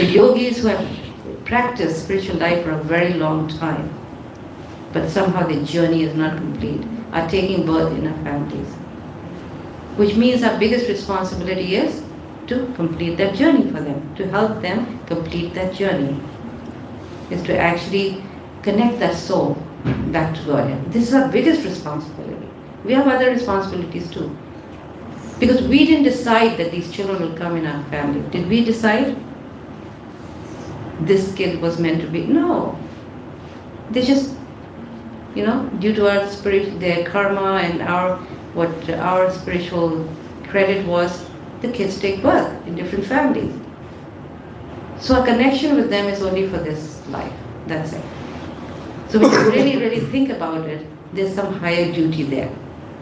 The yogis who have practiced spiritual life for a very long time, but somehow the journey is not complete, are taking birth in our families. Which means our biggest responsibility is to complete that journey for them, to help them complete that journey. Is to actually connect that soul back to God. This is our biggest responsibility. We have other responsibilities too. Because we didn't decide that these children will come in our family. Did we decide this kid was meant to be? No. They just, due to our spirit, their karma and what our spiritual credit was, the kids take birth in different families. So our connection with them is only for this life. That's it. So when you really, really think about it, there's some higher duty there,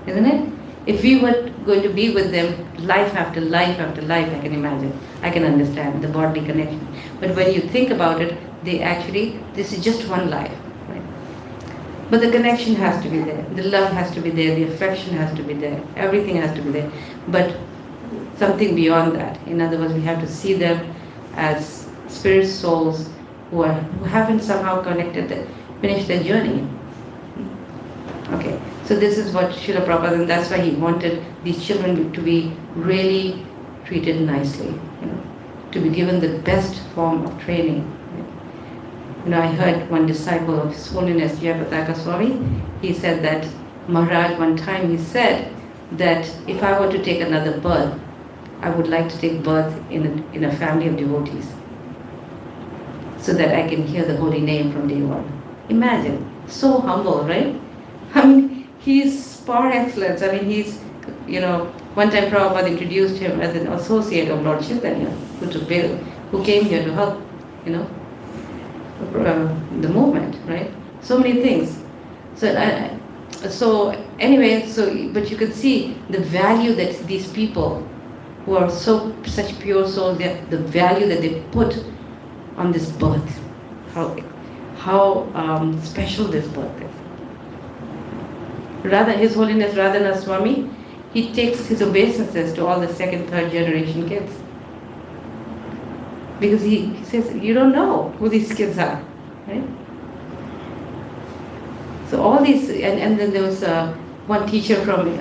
isn't it? If we were going to be with them life after life after life, I can imagine, I can understand the bodily connection. But when you think about it, this is just one life, right? But the connection has to be there, the love has to be there, the affection has to be there, everything has to be there. But something beyond that. In other words, we have to see them as spirit souls who haven't somehow finished their journey. Okay, so this is what Srila Prabhupada, and that's why he wanted these children to be really treated nicely, to be given the best form of training. I heard one disciple of His Holiness Jayapataka Swami, he said that Maharaj one time he said that if I were to take another birth, I would like to take birth in a family of devotees, so that I can hear the holy name from day one. Imagine, so humble, right? I mean, he's par excellence. I mean, he's, one time Prabhupada introduced him as an associate of Lord Chaitanya, who came here to help, the movement, right? So many things. But you can see the value that these people who are such pure souls, the value that they put on this birth, how special this birth is. His Holiness Radhanath Swami, he takes his obeisances to all the second, third generation kids. Because he says, you don't know who these kids are, right? So all these, and then there was one teacher from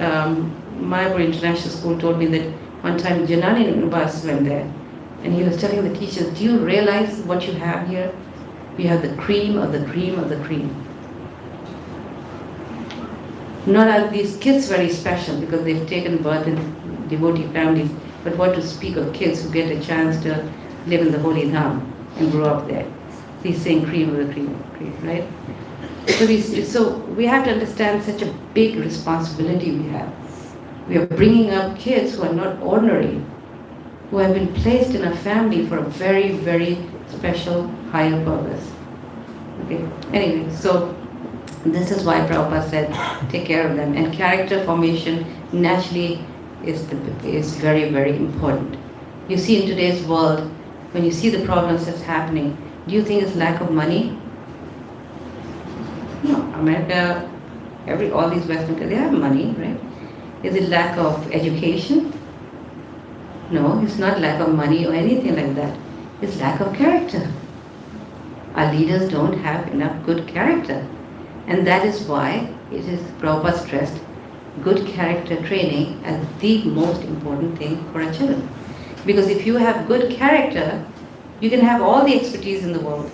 Mayapur International School told me that one time Janani Nubas went there, and he was telling the teachers, do you realize what you have here? You have the cream of the cream of the cream. Not are these kids very special because they've taken birth in devotee families, but what to speak of kids who get a chance to live in the holy dham and grow up there. So he's saying cream of the cream, right? So we have to understand such a big responsibility we have. We are bringing up kids who are not ordinary, who have been placed in a family for a very, very special higher purpose. Okay. Anyway, so this is why Prabhupada said, take care of them. And character formation naturally is very, very important. You see in today's world, when you see the problems that's happening, do you think it's lack of money? No, America, all these Western countries, they have money, right? Is it lack of education? No, it's not lack of money or anything like that. It's lack of character. Our leaders don't have enough good character. And that is why it is Prabhupada stressed good character training as the most important thing for our children. Because if you have good character, you can have all the expertise in the world.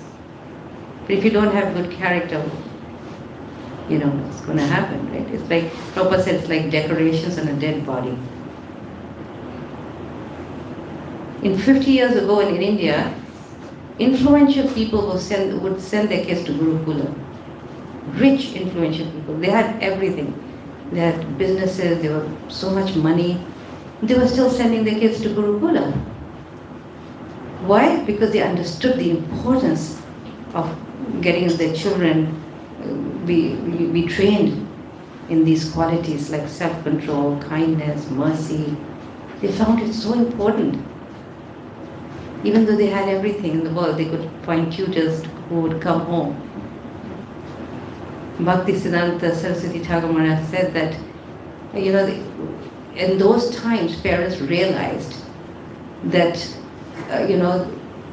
But if you don't have good character, what's going to happen, right? It's like, Prabhupada said, it's like decorations on a dead body. In 50 years ago in India, influential people would send their kids to Gurukula. Rich, influential people. They had everything. They had businesses, they were so much money. They were still sending their kids to Gurukula. Why? Because they understood the importance of getting their children be trained in these qualities like self-control, kindness, mercy. They found it so important. Even though they had everything in the world, they could find tutors who would come home. Bhaktisiddhanta Saraswati Thakur Maharaj said that, in those times parents realized that,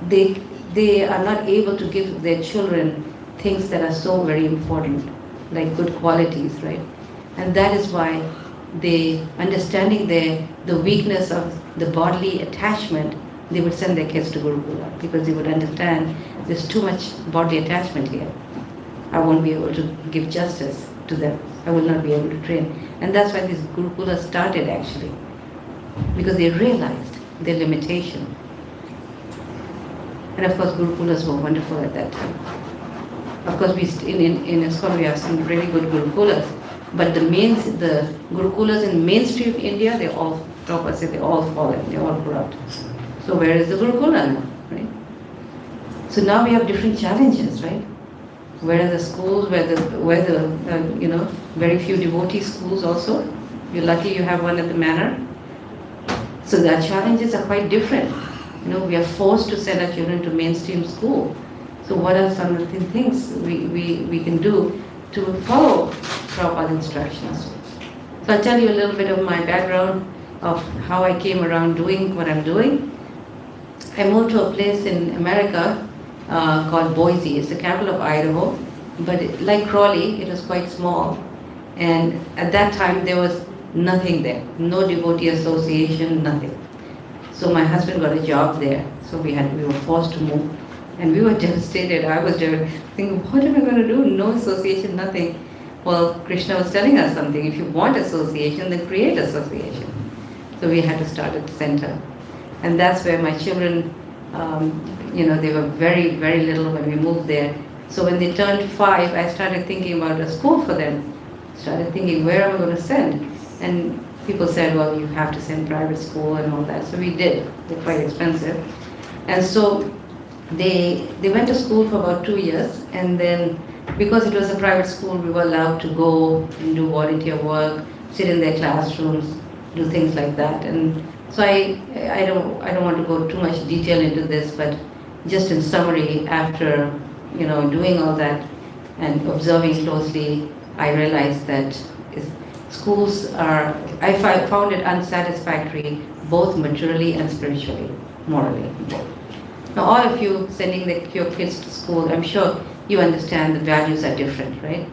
they, they are not able to give their children things that are so very important, like good qualities, right? And that is why they, understanding the weakness of the bodily attachment, they would send their kids to Gurukula because they would understand there's too much bodily attachment here. I won't be able to give justice to them. I will not be able to train. And that's why these Gurukulas started actually, because they realized their limitation. And of course, Gurukulas were wonderful at that time. Of course, in ISKCON we have some really good Gurukulas, but the Gurukulas in mainstream India, they all, Prabhupada said, they all fallen, they all corrupt. So where is the Gurukula now, right? So now we have different challenges, right? Where are the schools, where the very few devotee schools also. You're lucky you have one at the manor. So the challenges are quite different. We are forced to send our children to mainstream school. So what are some of the things we can do to follow Prabhupada's instructions? So I'll tell you a little bit of my background of how I came around doing what I'm doing. I moved to a place in America called Boise. It's the capital of Idaho, but like Crawley, it was quite small. And at that time, there was nothing there, no devotee association, nothing. So my husband got a job there, so we were forced to move, and we were devastated. I was thinking, what am I going to do? No association, nothing. Well, Krishna was telling us something. If you want association, then create association. So we had to start at the center, and that's where my children. They were very, very little when we moved there. So when they turned 5, I started thinking about a school for them. Started thinking, where am I going to send? And people said, well, you have to send private school and all that. So we did. They're quite expensive. And so they went to school for about 2 years. And then because it was a private school, we were allowed to go and do volunteer work, sit in their classrooms, do things like that. And so I don't want to go too much detail into this, but just in summary, after doing all that and observing closely, I realized that schools I found it unsatisfactory, both materially and spiritually, morally, both. Now, all of you sending your kids to school, I'm sure you understand the values are different, right?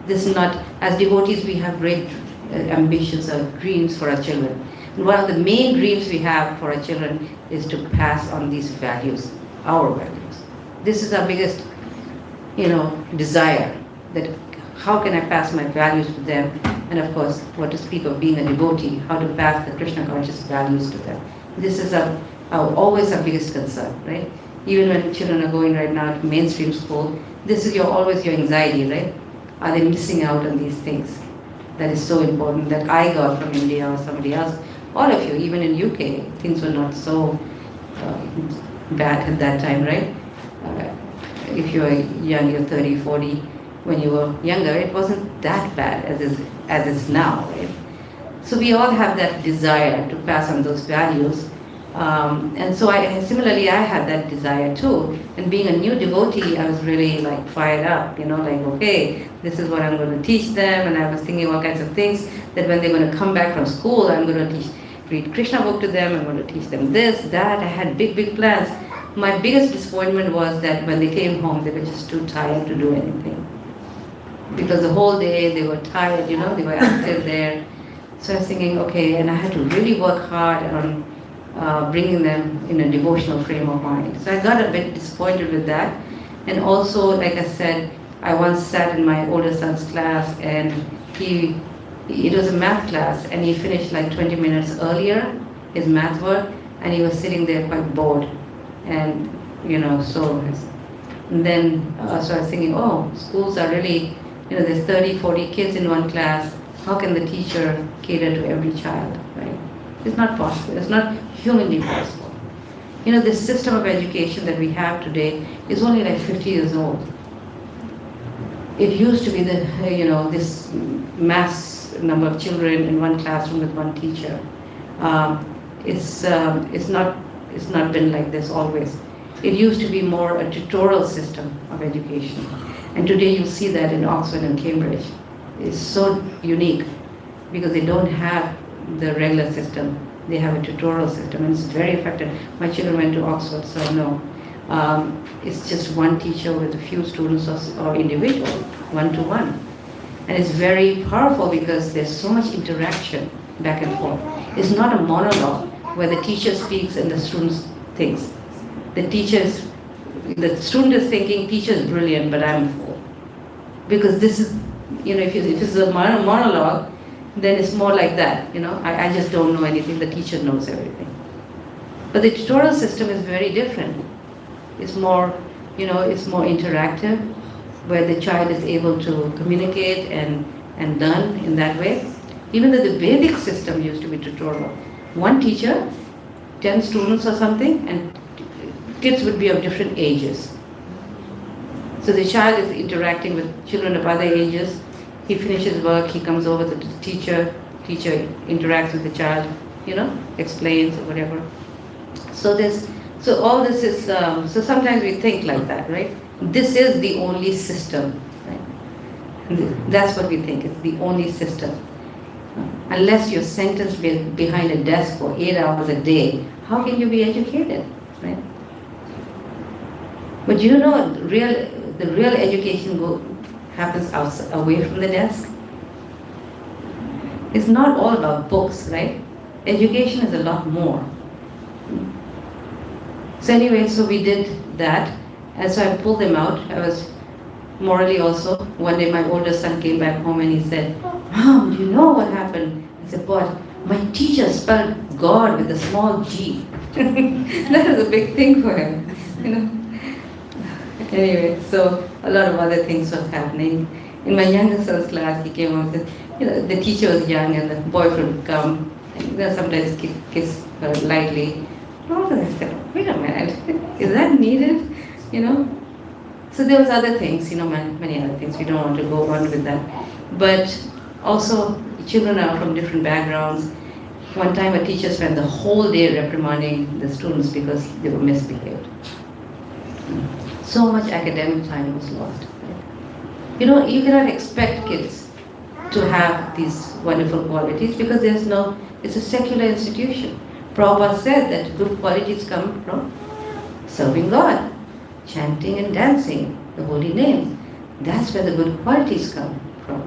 This is not, as devotees, we have great ambitions or dreams for our children. And one of the main dreams we have for our children is to pass on these values, our values. This is our biggest, desire, that how can I pass my values to them? And of course, what to speak of being a devotee, how to pass the Krishna conscious values to them. This is always our biggest concern, right? Even when children are going right now to mainstream school, this is always your anxiety, right? Are they missing out on these things? That is so important, that I got from India or somebody else. All of you, even in UK, things were not so bad at that time, right? If you were young, you're 30, 40, when you were younger, it wasn't that bad as it's now, right? So we all have that desire to pass on those values. And so similarly, I had that desire too. And being a new devotee, I was really fired up, okay, this is what I'm going to teach them. And I was thinking all kinds of things that when they're going to come back from school, I'm going to read Krishna book to them, I'm going to teach them this, that. I had big, big plans. My biggest disappointment was that when they came home, they were just too tired to do anything. Because the whole day they were tired, they were active there. So I was thinking, okay, and I had to really work hard on bringing them in a devotional frame of mind. So I got a bit disappointed with that. And also, like I said, I once sat in my older son's class, and it was a math class, and he finished 20 minutes earlier, his math work, and he was sitting there quite bored. And, so I was thinking, oh, schools are really, there's 30, 40 kids in one class. How can the teacher cater to every child, right? It's not possible. It's not humanly possible. This system of education that we have today is only 50 years old. It used to be this mass number of children in one classroom with one teacher. It's not been like this always. It used to be more a tutorial system of education. And today you see that in Oxford and Cambridge. It's so unique because they don't have the regular system. They have a tutorial system, and it's very effective. My children went to Oxford, so I know. It's just one teacher with a few students or individual, one-to-one. And it's very powerful because there's so much interaction back and forth. It's not a monologue where the teacher speaks and the student thinks. The student is thinking, teacher is brilliant, but I'm a fool. Because this is, if it's a monologue, then it's more like that, I just don't know anything, the teacher knows everything. But the tutorial system is very different. It's more, it's more interactive, where the child is able to communicate and learn in that way. Even though the Vedic system used to be tutorial. One teacher, 10 students or something, and kids would be of different ages. So the child is interacting with children of other ages. He finishes work, he comes over to the teacher interacts with the child, explains or whatever. So all this is, so sometimes we think like that, right? This is the only system, right? That's what we think, it's the only system. Unless you're sentenced behind a desk for 8 hours a day, how can you be educated, right? But the real education happens away from the desk. It's not all about books, right? Education is a lot more. So anyway, so we did that, and so I pulled them out. I was morally also. One day my older son came back home and he said, "Mom, do you know what happened?" I said, "What?" "My teacher spelled God with a small G." That was a big thing for him, Anyway, so a lot of other things were happening. In my younger son's class, he came home and said, the teacher was young and the boyfriend would come and sometimes kiss her lightly. Oh, I said, wait a minute, is that needed? So there was other things, many other things. We don't want to go on with that. But also, children are from different backgrounds. One time a teacher spent the whole day reprimanding the students because they were misbehaved. So much academic time was lost. Right? You cannot expect kids to have these wonderful qualities because it's a secular institution. Prabhupada said that good qualities come from serving God, chanting and dancing the holy name. That's where the good qualities come from.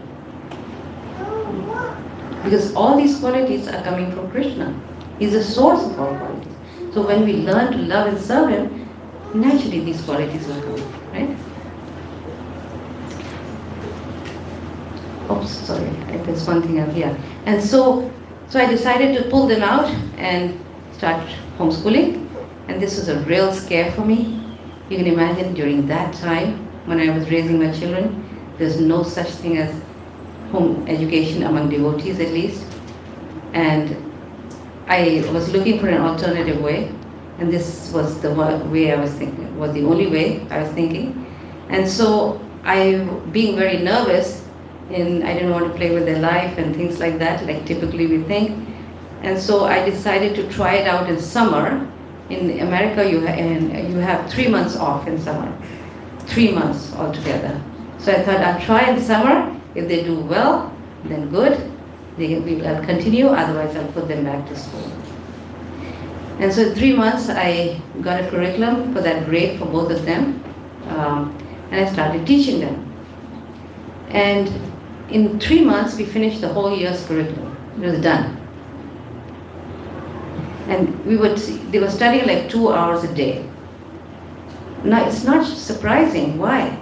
Because all these qualities are coming from Krishna. He's the source of all qualities. So when we learn to love and serve Him, naturally these qualities will come, right? Oops, sorry, there's one thing up here. And so I decided to pull them out and start homeschooling. And this was a real scare for me. You can imagine during that time, when I was raising my children, there's no such thing as home education among devotees at least. And I was looking for an alternative way. And this was the way I was thinking, was the only way I was thinking. And so being very nervous, and I didn't want to play with their life and things like that, like typically we think. And so I decided to try it out in summer. In America, you have 3 months off in summer, 3 months altogether. So I thought I'll try in summer. If they do well, then good. I'll continue, otherwise I'll put them back to school. And so in 3 months, I got a curriculum for that grade for both of them, and I started teaching them. And in 3 months, we finished the whole year's curriculum. It was done. And they were studying like 2 hours a day. Now, it's not surprising. Why?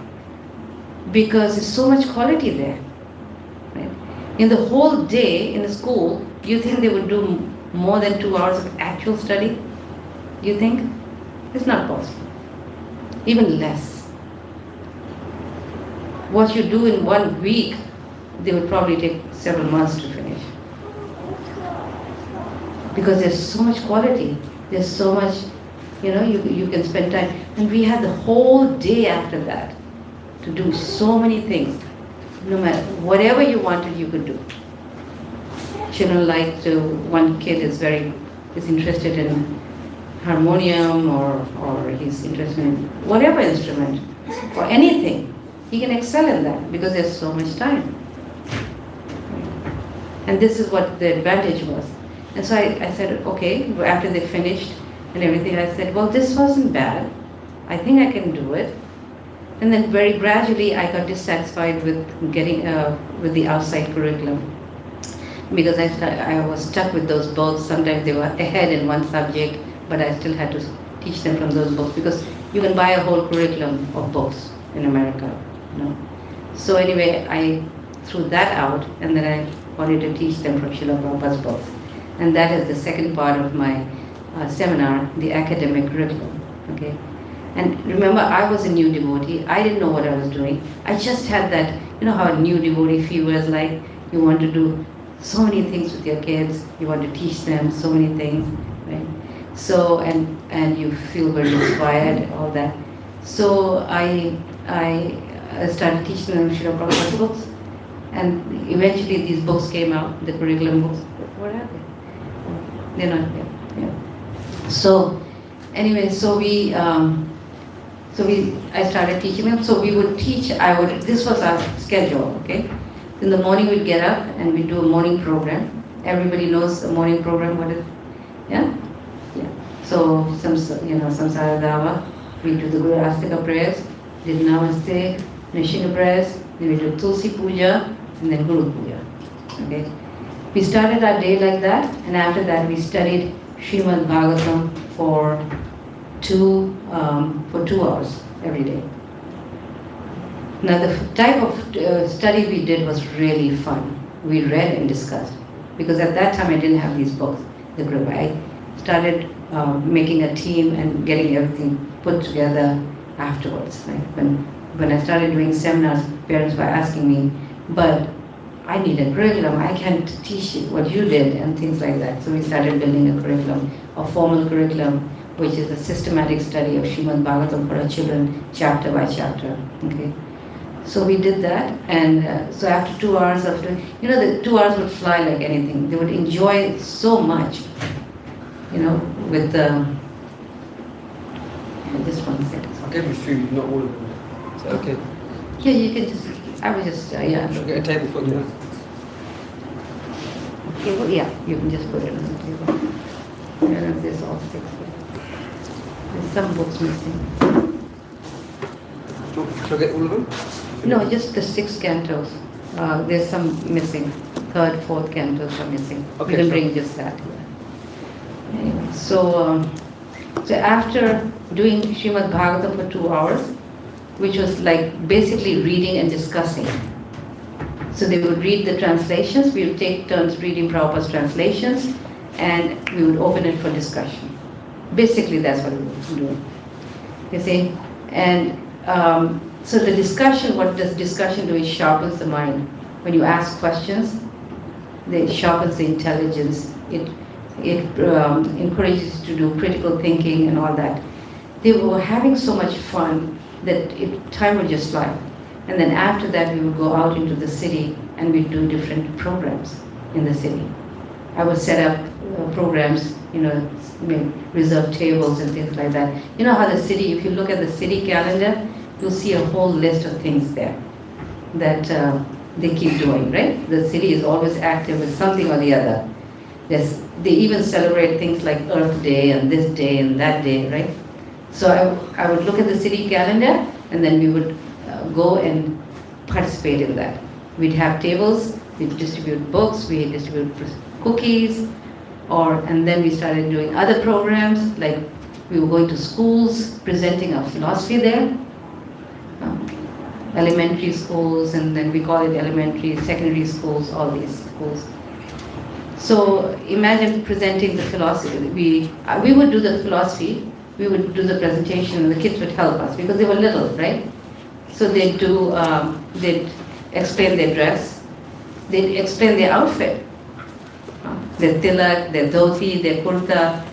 Because there's so much quality there. Right? In the whole day in the school, do you think they would do more than 2 hours of actual study? Do you think? It's not possible. Even less. What you do in 1 week, they would probably take several months to finish. Because there's so much quality. There's so much, you can spend time. And we had the whole day after that to do so many things. No matter, whatever you wanted, you could do. Children like to, one kid is interested in harmonium or he's interested in whatever instrument or anything. He can excel in that because there's so much time. And this is what the advantage was. And so I said, okay, after they finished and everything, I said, well, this wasn't bad. I think I can do it. And then very gradually I got dissatisfied with getting with the outside curriculum because I was stuck with those books. Sometimes they were ahead in one subject, but I still had to teach them from those books because you can buy a whole curriculum of books in America, you know. So anyway, I threw that out, and then I wanted to teach them from Srila Prabhupada's books. And that is the second part of my seminar, the academic curriculum. Okay. And remember, I was a new devotee. I didn't know what I was doing. I just had that, you know how a new devotee fever is like. You want to do so many things with your kids. You want to teach them so many things, right? So, and you feel very inspired, all that. So I started teaching them Srila Prabhupada's books. And eventually these books came out, the curriculum books. What are they? They're not here. Yeah. So anyway, I started teaching them. So we would teach, this was our schedule, okay? In the morning we'd get up and we'd do a morning program. Everybody knows the morning program, what is, yeah? Yeah. So, Samsara Dava, we do the Guru Astika prayers, did Namaste, Nishinga prayers, then we do Tulsi Puja, and then Guru Puja, okay? We started our day like that, and after that we studied Srimad Bhagavatam for 2 hours every day. Now the type of study we did was really fun. We read and discussed because at that time I didn't have these books, the group. I started making a team and getting everything put together afterwards. Right? When I started doing seminars, parents were asking me, but I need a curriculum, I can't teach you what you did and things like that. So we started building a curriculum, a formal curriculum, which is a systematic study of Srimad Bhagavatam for our children, chapter by chapter. Okay. So we did that, and so after 2 hours of doing, the 2 hours would fly like anything. They would enjoy so much, with just 1 second. I'll give you food, not all of them. Is that okay? Yeah, you can just, I was just, yeah. Should I get a table for you? Okay, well, yeah, you can just put it on the table. I don't know if there's all 6 here. There's some books missing. Should I get all of them? No, just the 6 cantos. There's some missing. 3rd, 4th cantos are missing. Okay, We can sure. bring just that. Anyway, so after doing Srimad Bhagavatam for 2 hours, which was like basically reading and discussing. So they would read the translations, we would take turns reading Prabhupada's translations, and we would open it for discussion. Basically, that's what we were doing. You see? And so the discussion, what does discussion do? It sharpens the mind. When you ask questions, it sharpens the intelligence. It encourages you to do critical thinking and all that. They were having so much fun that time would just fly. And then after that, we would go out into the city and we'd do different programs in the city. I would set up programs, reserve tables and things like that. You know how the city, if you look at the city calendar, you'll see a whole list of things there that they keep doing, right? The city is always active with something or the other. They even celebrate things like Earth Day and this day and that day, right? So I would look at the city calendar and then we would go and participate in that. We'd have tables, we'd distribute books, we'd distribute cookies, and then we started doing other programs, like we were going to schools, presenting our philosophy there. Elementary schools, and then we call it elementary, secondary schools, all these schools. So imagine presenting the philosophy. We would do the philosophy, we would do the presentation, and the kids would help us because they were little, right? So they'd explain their dress, they'd explain their outfit, their tilak, their dhoti, their kurta.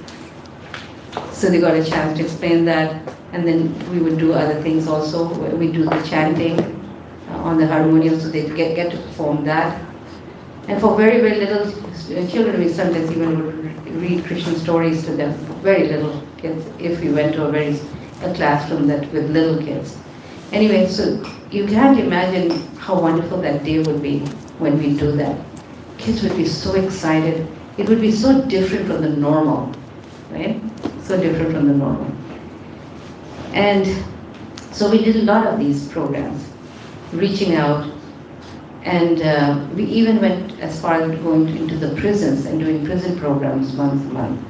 So they got a chance to explain that. And then we would do other things also. We do the chanting on the harmonium, so they get to perform that. And for very, very little children, we sometimes even would read Krishna stories to them. Very little kids, if we went to a classroom with little kids. Anyway, so you can't imagine how wonderful that day would be when we do that. Kids would be so excited. It would be so different from the normal, right? So different from the normal. And so we did a lot of these programs, reaching out, and we even went as far as going into the prisons and doing prison programs once a month.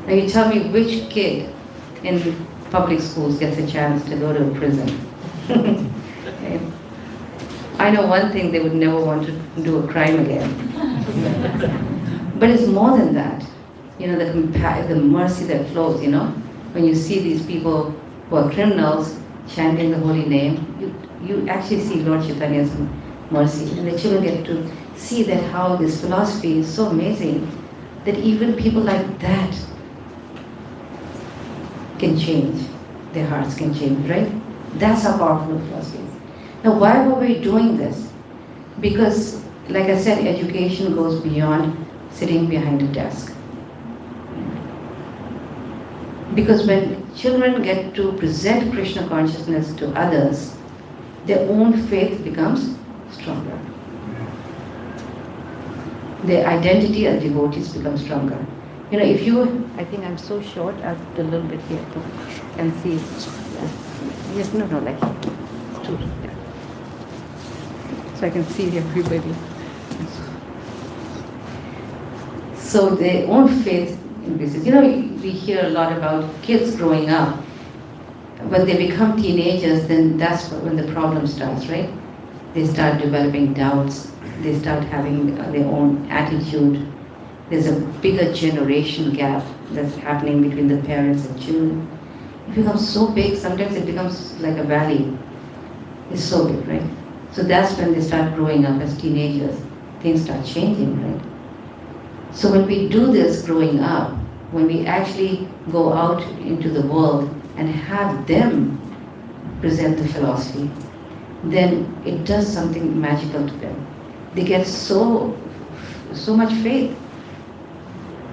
Now you tell me which kid in public schools gets a chance to go to a prison. Okay. I know one thing, they would never want to do a crime again. But it's more than that. You know, the mercy that flows, you know. When you see these people who are criminals chanting the holy name, you actually see Lord Chaitanya's mercy. And the children get to see that how this philosophy is so amazing that even people like that can change. Their hearts can change, right? That's how powerful the philosophy is. Now, why were we doing this? Because, like I said, education goes beyond sitting behind a desk. Because when children get to present Krishna consciousness to others, their own faith becomes stronger. Their identity as devotees becomes stronger. You know, if you, I think I'm so short, I'll put a little bit here so you can see. Yeah. Yes, no, like it's too, yeah. So I can see everybody. So their own faith increases. You know, we hear a lot about kids growing up. When they become teenagers, then that's when the problem starts, right? They start developing doubts. They start having their own attitude. There's a bigger generation gap that's happening between the parents and children. It becomes so big, sometimes it becomes like a valley. It's so big, right? So that's when they start growing up as teenagers. Things start changing, right? So when we do this growing up, when we actually go out into the world and have them present the philosophy, then it does something magical to them. They get so much faith.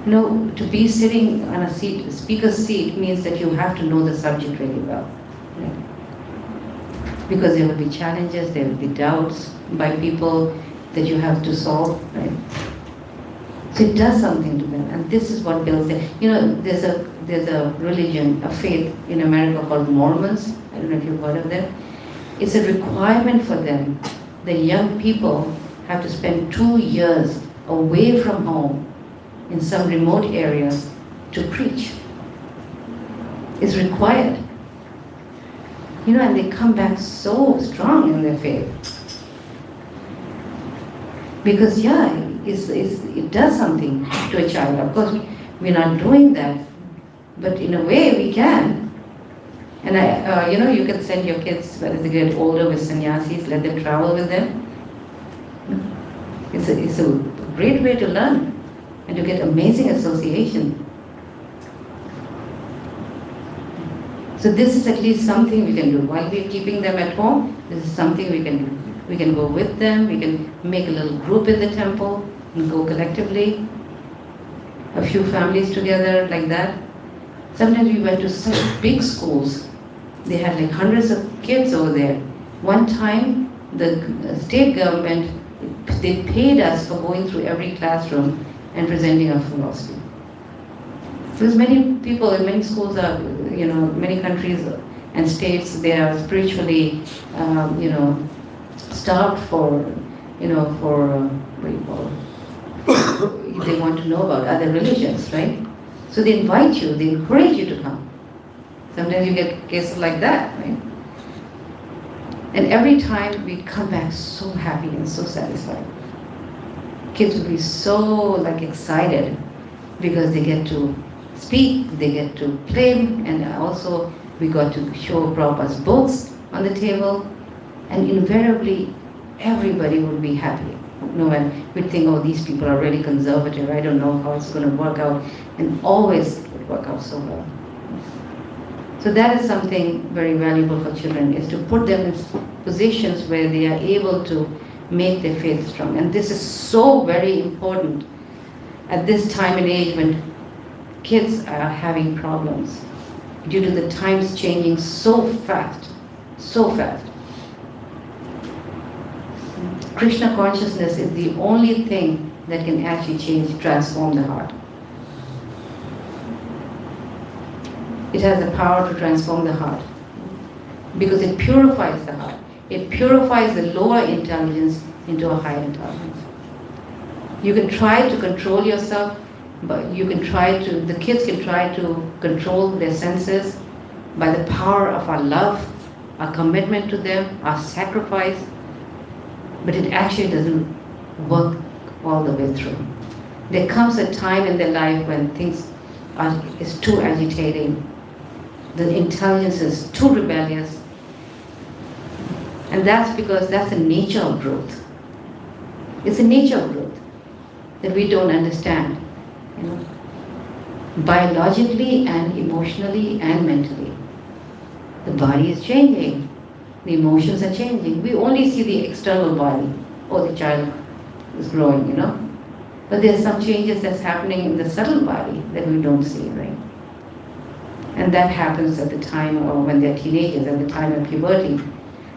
You know, to be sitting on a seat, speaker's seat, means that you have to know the subject really well. Right? Because there will be challenges, there will be doubts by people that you have to solve. Right? So it does something to them, and this is what builds it. You know, there's a religion, a faith in America called Mormons. I don't know if you've heard of them. It's a requirement for them that young people have to spend 2 years away from home in some remote areas to preach. It's required. You know, and they come back so strong in their faith. Because, yeah, it does something to a child. Of course, we're not doing that, but in a way we can. And you know, you can send your kids, when they get older, with sannyasis, let them travel with them. It's a great way to learn and to get amazing association. So this is at least something we can do. While we're keeping them at home, this is something we can do. We can go with them, we can make a little group in the temple and go collectively, a few families together like that. Sometimes we went to such big schools. They had like hundreds of kids over there. One time, the state government, they paid us for going through every classroom and presenting our philosophy. Because many people in many schools are, you know, many countries and states, they are spiritually, you know, starved for, you know, for, what do you call it? They want to know about other religions, right? So they invite you, they encourage you to come. Sometimes you get cases like that, right? And every time we come back so happy and so satisfied. Kids will be so like excited because they get to speak, they get to play, and also we got to show Prabhupada's books on the table, and invariably everybody would be happy. No one would think, oh, these people are really conservative, I don't know how it's going to work out, and always it would work out so well. So that is something very valuable for children, is to put them in positions where they are able to make their faith strong. And this is so very important at this time and age when kids are having problems due to the times changing so fast, so fast. Krishna consciousness is the only thing that can actually change, transform the heart. It has the power to transform the heart because it purifies the heart. It purifies the lower intelligence into a higher intelligence. You can try to control yourself, but the kids can try to control their senses by the power of our love, our commitment to them, our sacrifice, but it actually doesn't work all the way through. There comes a time in their life when things is too agitating, the intelligence is too rebellious, and that's because that's the nature of growth. It's the nature of growth that we don't understand, biologically and emotionally and mentally. The body is changing, the emotions are changing. We only see the external body, the child is growing, But there's some changes that's happening in the subtle body that we don't see, right? And that happens at the time or when they're teenagers, at the time of puberty.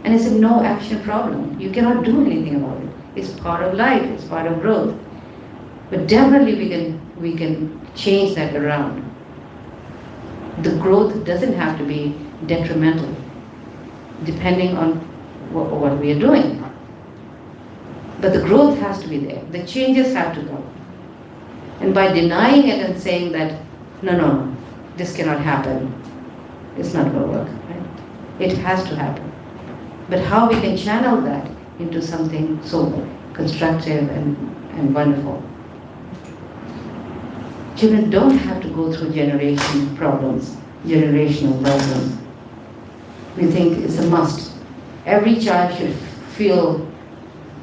And it's a no action problem. You cannot do anything about it. It's part of life, it's part of growth. But definitely we can change that around. The growth doesn't have to be detrimental, depending on what we are doing. But the growth has to be there. The changes have to go. And by denying it and saying that, no, this cannot happen, it's not going to work. Right? It has to happen. But how we can channel that into something so constructive and wonderful. Children don't have to go through generational problems. We think it's a must. Every child should feel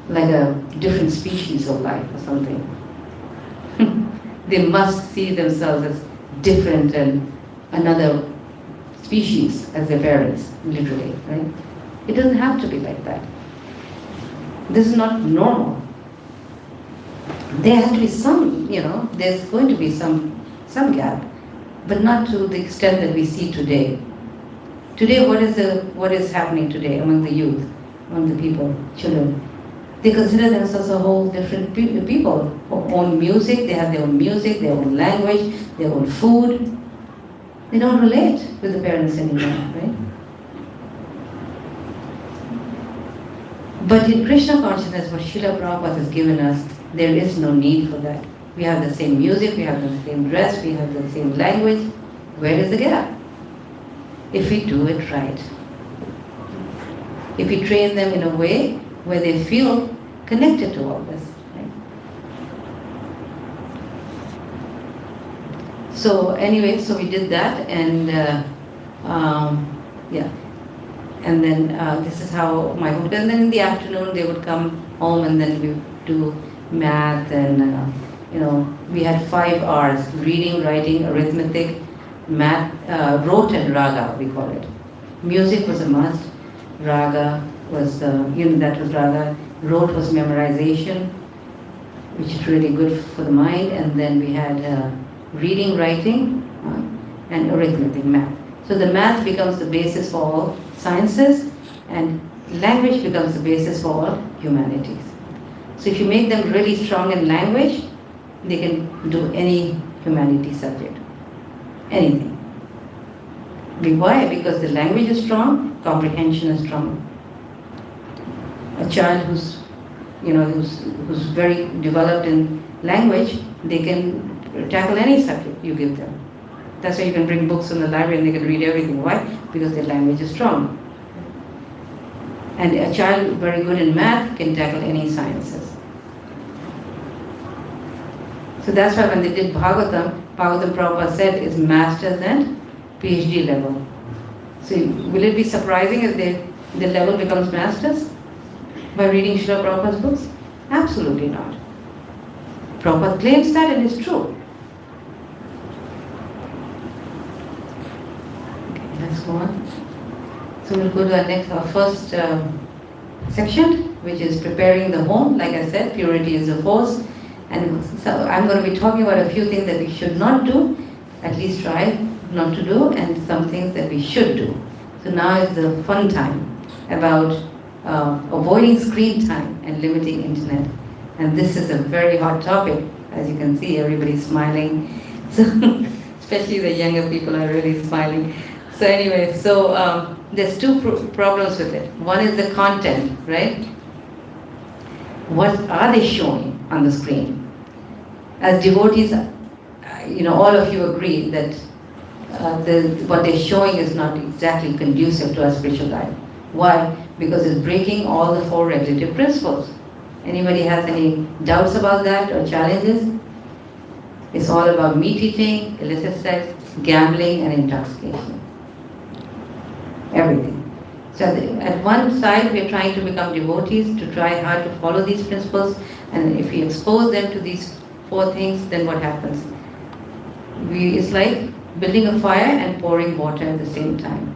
like a different species of life or something. They must see themselves as different and another species as their parents, literally, right? It doesn't have to be like that. This is not normal. There has to be some, there's going to be some gap, but not to the extent that we see today. Today, what is happening today among the youth, among the people, children? They consider themselves a whole different people who own music, they have their own music, their own language, their own food. They don't relate with the parents anymore, right? But in Krishna consciousness, what Srila Prabhupada has given us, there is no need for that. We have the same music, we have the same dress, we have the same language. Where is the gap? If we do it right. If we train them in a way where they feel connected to all this. Right? So anyway, we did that, and and then this is how my home. And then in the afternoon they would come home, and then we would do math, and we had 5 R's: reading, writing, arithmetic, math, rote, and raga, we call it. Music was a must. Raga was that was raga. Rote was memorization, which is really good for the mind. And then we had reading, writing, and arithmetic, math. So the math becomes the basis for all sciences, and language becomes the basis for all humanities. So if you make them really strong in language, they can do any humanity subject, anything. Why? Because the language is strong, comprehension is strong. A child who's very developed in language, they can tackle any subject you give them. That's why you can bring books in the library and they can read everything. Why? Because their language is strong. And a child very good in math can tackle any sciences. So that's why when they did Bhagavatam Prabhupada said is masters and PhD level. So will it be surprising if the level becomes masters by reading Srila Prabhupada's books? Absolutely not. Prabhupada claims that, and it's true. Okay, let's go on. So we'll go to our first section, which is preparing the home. Like I said, purity is a force. And so I'm going to be talking about a few things that we should not do, at least try not to do, and some things that we should do. So now is the fun time about avoiding screen time and limiting internet. And this is a very hot topic. As you can see, everybody's smiling. So Especially the younger people are really smiling. So anyway, there's two problems with it. One is the content, right? What are they showing on the screen? As devotees, all of you agree that what they're showing is not exactly conducive to our spiritual life. Why? Because it's breaking all the four regulative principles. Anybody has any doubts about that or challenges? It's all about meat eating, illicit sex, gambling, and intoxication. Everything. So at one side, we're trying to become devotees, to try hard to follow these principles, and if we expose them to these four things, then what happens? It's like building a fire and pouring water at the same time.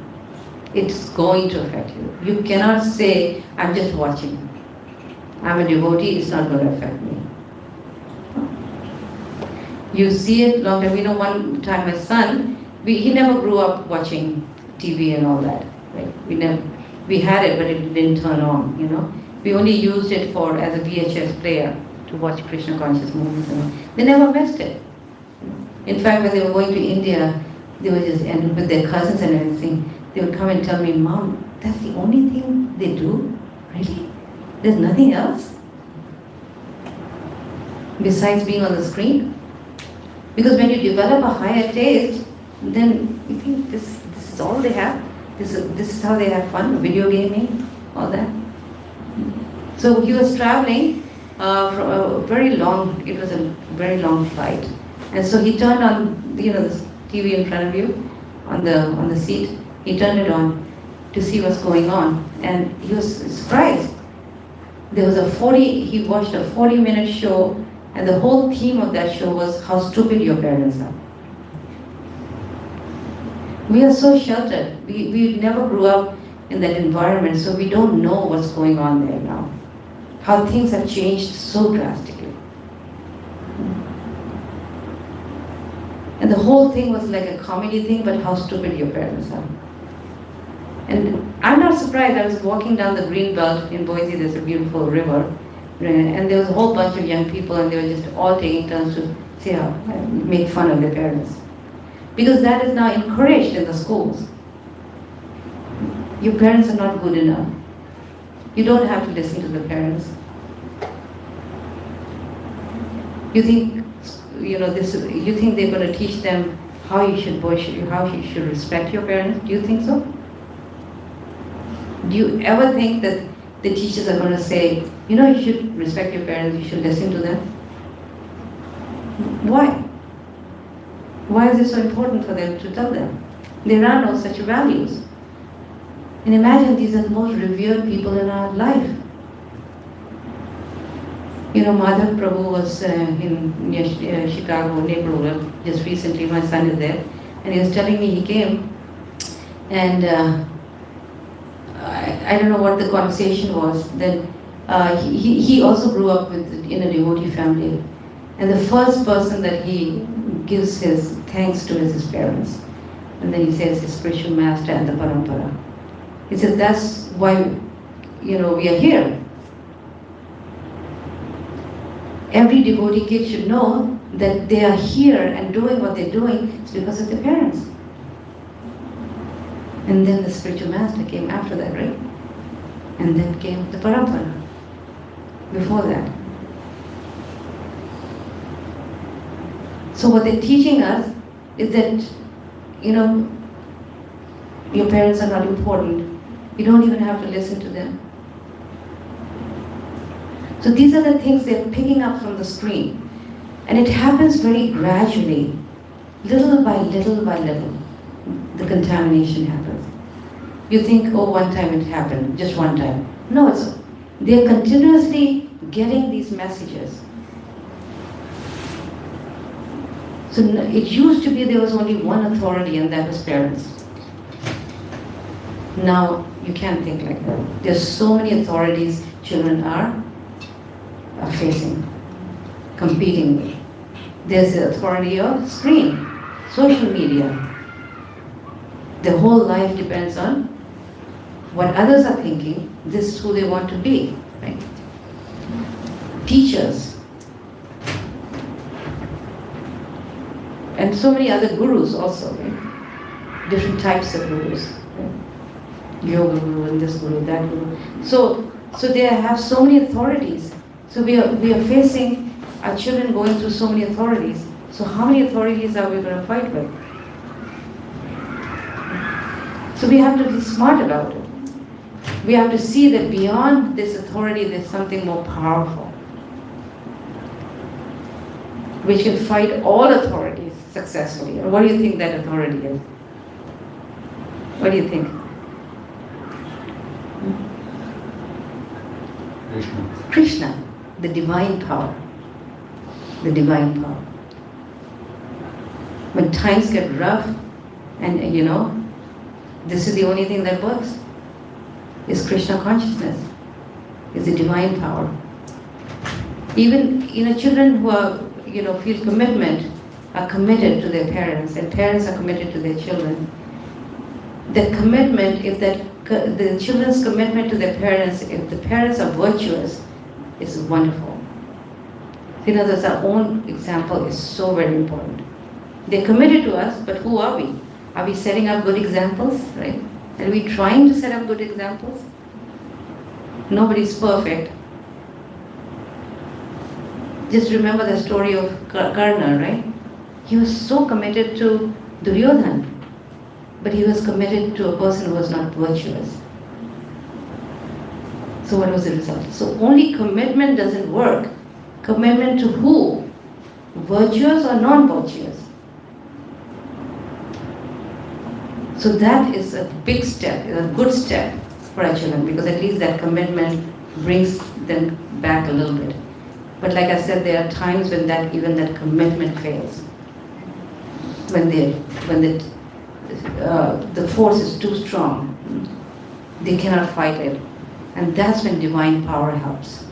It's going to affect you. You cannot say, I'm just watching. I'm a devotee, it's not going to affect me. You see it long time. One time my son, he never grew up watching TV and all that. Right? We had it, but it didn't turn on. We only used it as a VHS player to watch Krishna conscious movies. They never missed it. In fact, when they were going to India, they were and with their cousins and everything, they would come and tell me, Mom, that's the only thing they do? Really? There's nothing else? Besides being on the screen? Because when you develop a higher taste, then you think this is all they have. This is how they have fun, video gaming, all that. So he was traveling from a very long, it was a very long flight. And so he turned on, this TV in front of you, on the seat. He turned it on to see what's going on. And he was surprised. There was he watched a 40-minute show, and the whole theme of that show was how stupid your parents are. We are so sheltered. We never grew up in that environment, so we don't know what's going on there now. How things have changed so drastically. And the whole thing was like a comedy thing, but how stupid your parents are. And I'm not surprised. I was walking down the green belt in Boise. There's a beautiful river. And there was a whole bunch of young people, and they were just all taking turns to make fun of their parents. Because that is now encouraged in the schools. Your parents are not good enough. You don't have to listen to the parents. You think, you think they're going to teach them how you should respect your parents? Do you think so? Do you ever think that the teachers are going to say, you should respect your parents, you should listen to them? Why? Why is it so important for them to tell them? There are no such values. And imagine these are the most revered people in our life. Madhav Prabhu was near Chicago, neighborhood, just recently. My son is there. And he was telling me he came, and I don't know what the conversation was. Then he also grew up in a devotee family. And the first person that he gives his thanks to is his parents. And then he says his spiritual master and the parampara. He says that's why we are here. Every devotee kid should know that they are here and doing what they're doing is because of their parents. And then the spiritual master came after that, right? And then came the parampara before that. So what they're teaching us is that, your parents are not important. You don't even have to listen to them. So these are the things they're picking up from the screen. And it happens very gradually, little by little by little, the contamination happens. You think, one time it happened, just one time. No, they're continuously getting these messages. So it used to be there was only one authority, and that was parents. Now you can't think like that. There's so many authorities children are facing, competing with. There's the authority of screen, social media. Their whole life depends on what others are thinking. This is who they want to be, right? Teachers. And so many other gurus also, right? Different types of gurus. Right? Yoga guru and this guru, that guru. So they have so many authorities. So we are facing our children going through so many authorities. So how many authorities are we going to fight with? So we have to be smart about it. We have to see that beyond this authority there's something more powerful, which can fight all authorities successfully. And what do you think that authority is? What do you think? Krishna, the divine power. The divine power. When times get rough, and this is the only thing that works, is Krishna consciousness, is the divine power. Even children who are feel commitment are committed to their parents, and parents are committed to their children. That commitment, if the children's commitment to their parents, if the parents are virtuous, is wonderful. In other words, our own example is so very important. They're committed to us, but who are we? Are we setting up good examples, right? Are we trying to set up good examples? Nobody's perfect. Just remember the story of Karna, right? He was so committed to Duryodhana, but he was committed to a person who was not virtuous. So what was the result? So only commitment doesn't work. Commitment to who? Virtuous or non-virtuous? So that is a big step, a good step for our children, because at least that commitment brings them back a little bit. But like I said, there are times when even that commitment fails. When the force is too strong, they cannot fight it. And that's when divine power helps.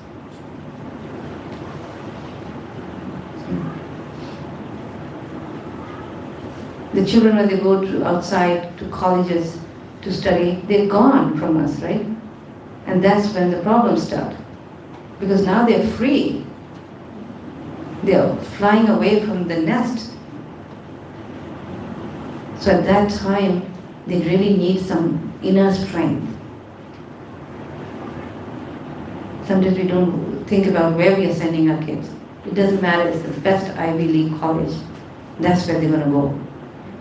The children, when they go outside to colleges to study, they're gone from us, right? And that's when the problems start. Because now they're free. They're flying away from the nest. So at that time, they really need some inner strength. Sometimes we don't think about where we are sending our kids. It doesn't matter, it's the best Ivy League college. That's where they're going to go.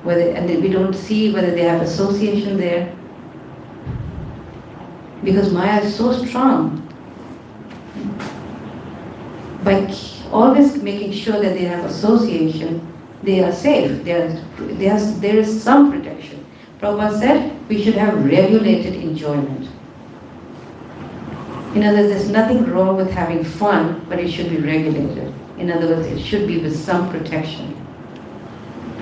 And we don't see whether they have association there. Because Maya is so strong. By always making sure that they have association, they are safe. There is some protection. Prabhupada said we should have regulated enjoyment. In other words, there's nothing wrong with having fun, but it should be regulated. In other words, it should be with some protection.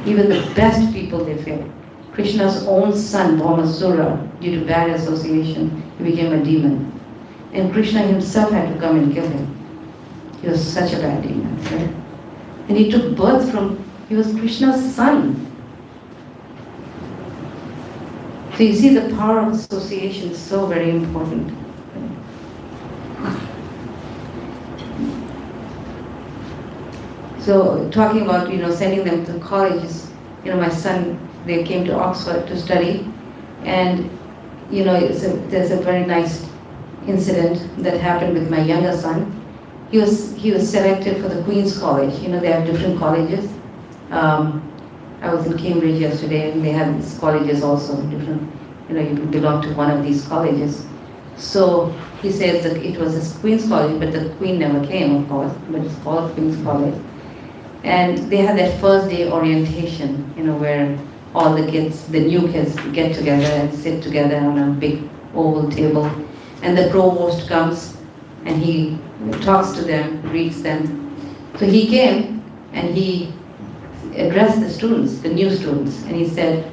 Even the best people, they fail. Krishna's own son, Bhaumasura, due to bad association, he became a demon. And Krishna himself had to come and kill him. He was such a bad demon, right? And he took birth he was Krishna's son. So you see, the power of association is so very important. So talking about, sending them to colleges, my son, they came to Oxford to study, and, there's a very nice incident that happened with my younger son. He was selected for the Queen's College. They have different colleges. I was in Cambridge yesterday, and they have these colleges also, different, you belong to one of these colleges. So he says that it was his Queen's College, but the Queen never came, of course, but it's called Queen's College. And they had that first day orientation, where all the kids, the new kids, get together and sit together on a big oval table. And the provost comes and he talks to them, reads them. So he came and he addressed the students, the new students, and he said,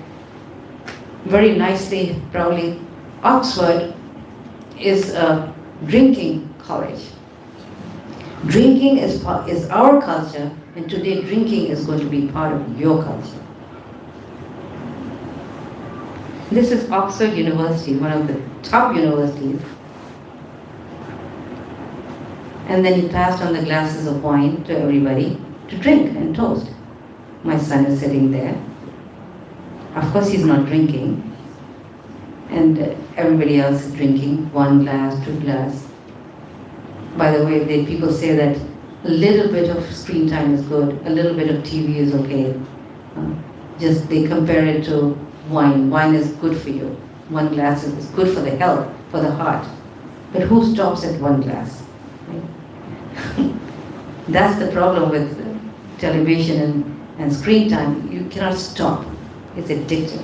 very nicely, proudly, Oxford is a drinking college. Drinking is our culture, and today drinking is going to be part of your culture. This is Oxford University, one of the top universities. And then he passed on the glasses of wine to everybody to drink and toast. My son is sitting there. Of course, he's not drinking. And everybody else is drinking 1 glass, 2 glass. By the way, people say that a little bit of screen time is good, a little bit of TV is okay. Just they compare it to wine. Wine is good for you. 1 glass is good for the health, for the heart. But who stops at 1 glass? Right? That's the problem with television and screen time. You cannot stop. It's addictive.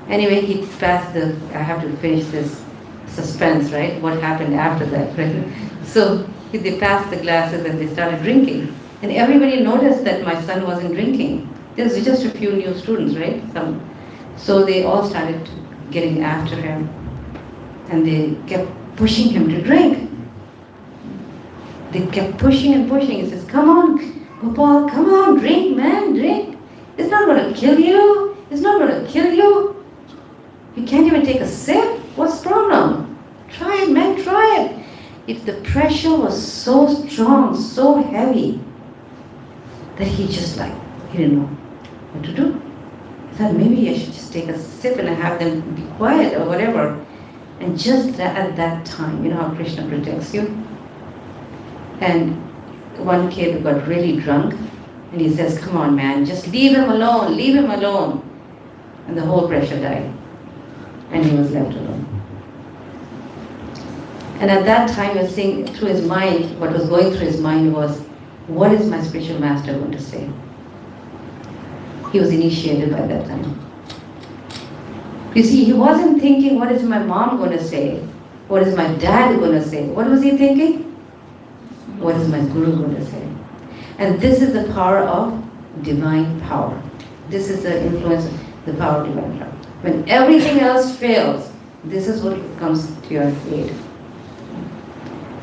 Anyway, he passed I have to finish this suspense, right? What happened after that, right? So they passed the glasses and they started drinking. And everybody noticed that my son wasn't drinking. There was just a few new students, right? So they all started getting after him. And they kept pushing him to drink. They kept pushing and pushing. He says, come on, Gopal, come on, drink, man, drink. It's not going to kill you. It's not going to kill you. You can't even take a sip. What's the problem? Try it, man, try it. If the pressure was so strong, so heavy, that he didn't know what to do. He thought maybe I should just take a sip and have them be quiet or whatever. And just at that time, you know how Krishna protects you? And one kid got really drunk and he says, come on man, just leave him alone, leave him alone. And the whole pressure died. And he was left alone. And at that time, he was saying through his mind, what was going through his mind was, what is my spiritual master going to say? He was initiated by that time. You see, he wasn't thinking, what is my mom going to say? What is my dad going to say? What was he thinking? What is my guru going to say? And this is the power of divine power. This is the influence of the power of divine power. When everything else fails, this is what comes to your aid.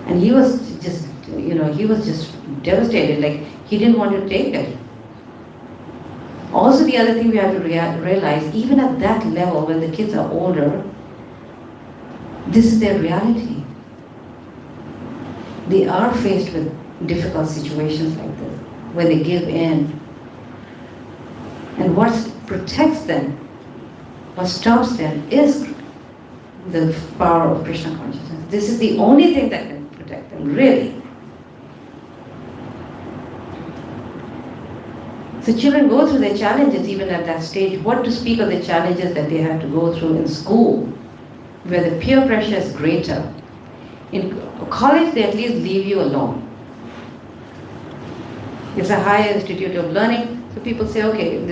And he was just devastated, like he didn't want to take it. Also, the other thing we have to realize, even at that level, when the kids are older, this is their reality. They are faced with difficult situations like this, where they give in. And what protects them, what stops them, is the power of Krishna consciousness. This is the only thing that can protect them, really. So children go through their challenges even at that stage. What to speak of the challenges that they have to go through in school, where the peer pressure is greater. In college, they at least leave you alone. It's a higher institute of learning, so people say, okay,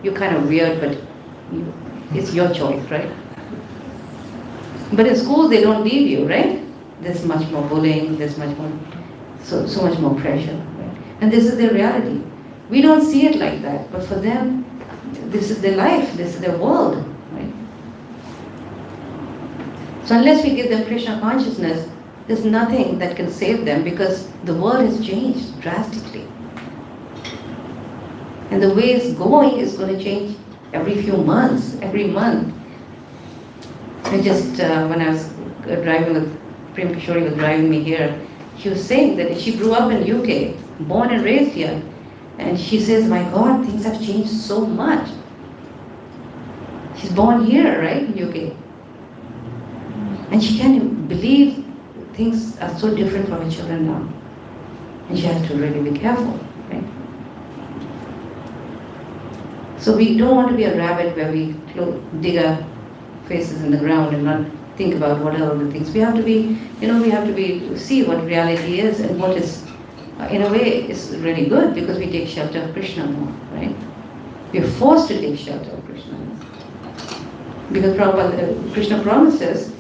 you're kind of weird, but it's your choice, right? But in school, they don't leave you, right? There's much more bullying, there's much more, so much more pressure, right? And this is their reality. We don't see it like that, but for them, this is their life, this is their world, right? So unless we give them Krishna consciousness, there's nothing that can save them, because the world has changed drastically. And the way it's going is going to change every few months, every month. And just when I was driving with Prem Kishori was driving me here, she was saying that she grew up in UK, born and raised here. And she says, my God, things have changed so much. She's born here, right, in UK. And she can't believe things are so different for her children now. And she has to really be careful, right? So we don't want to be a rabbit where we dig our faces in the ground and not think about what are all the things. We have to be, see what reality is, and what is, in a way, is really good, because we take shelter of Krishna more, right? We are forced to take shelter of Krishna more. Because Krishna promises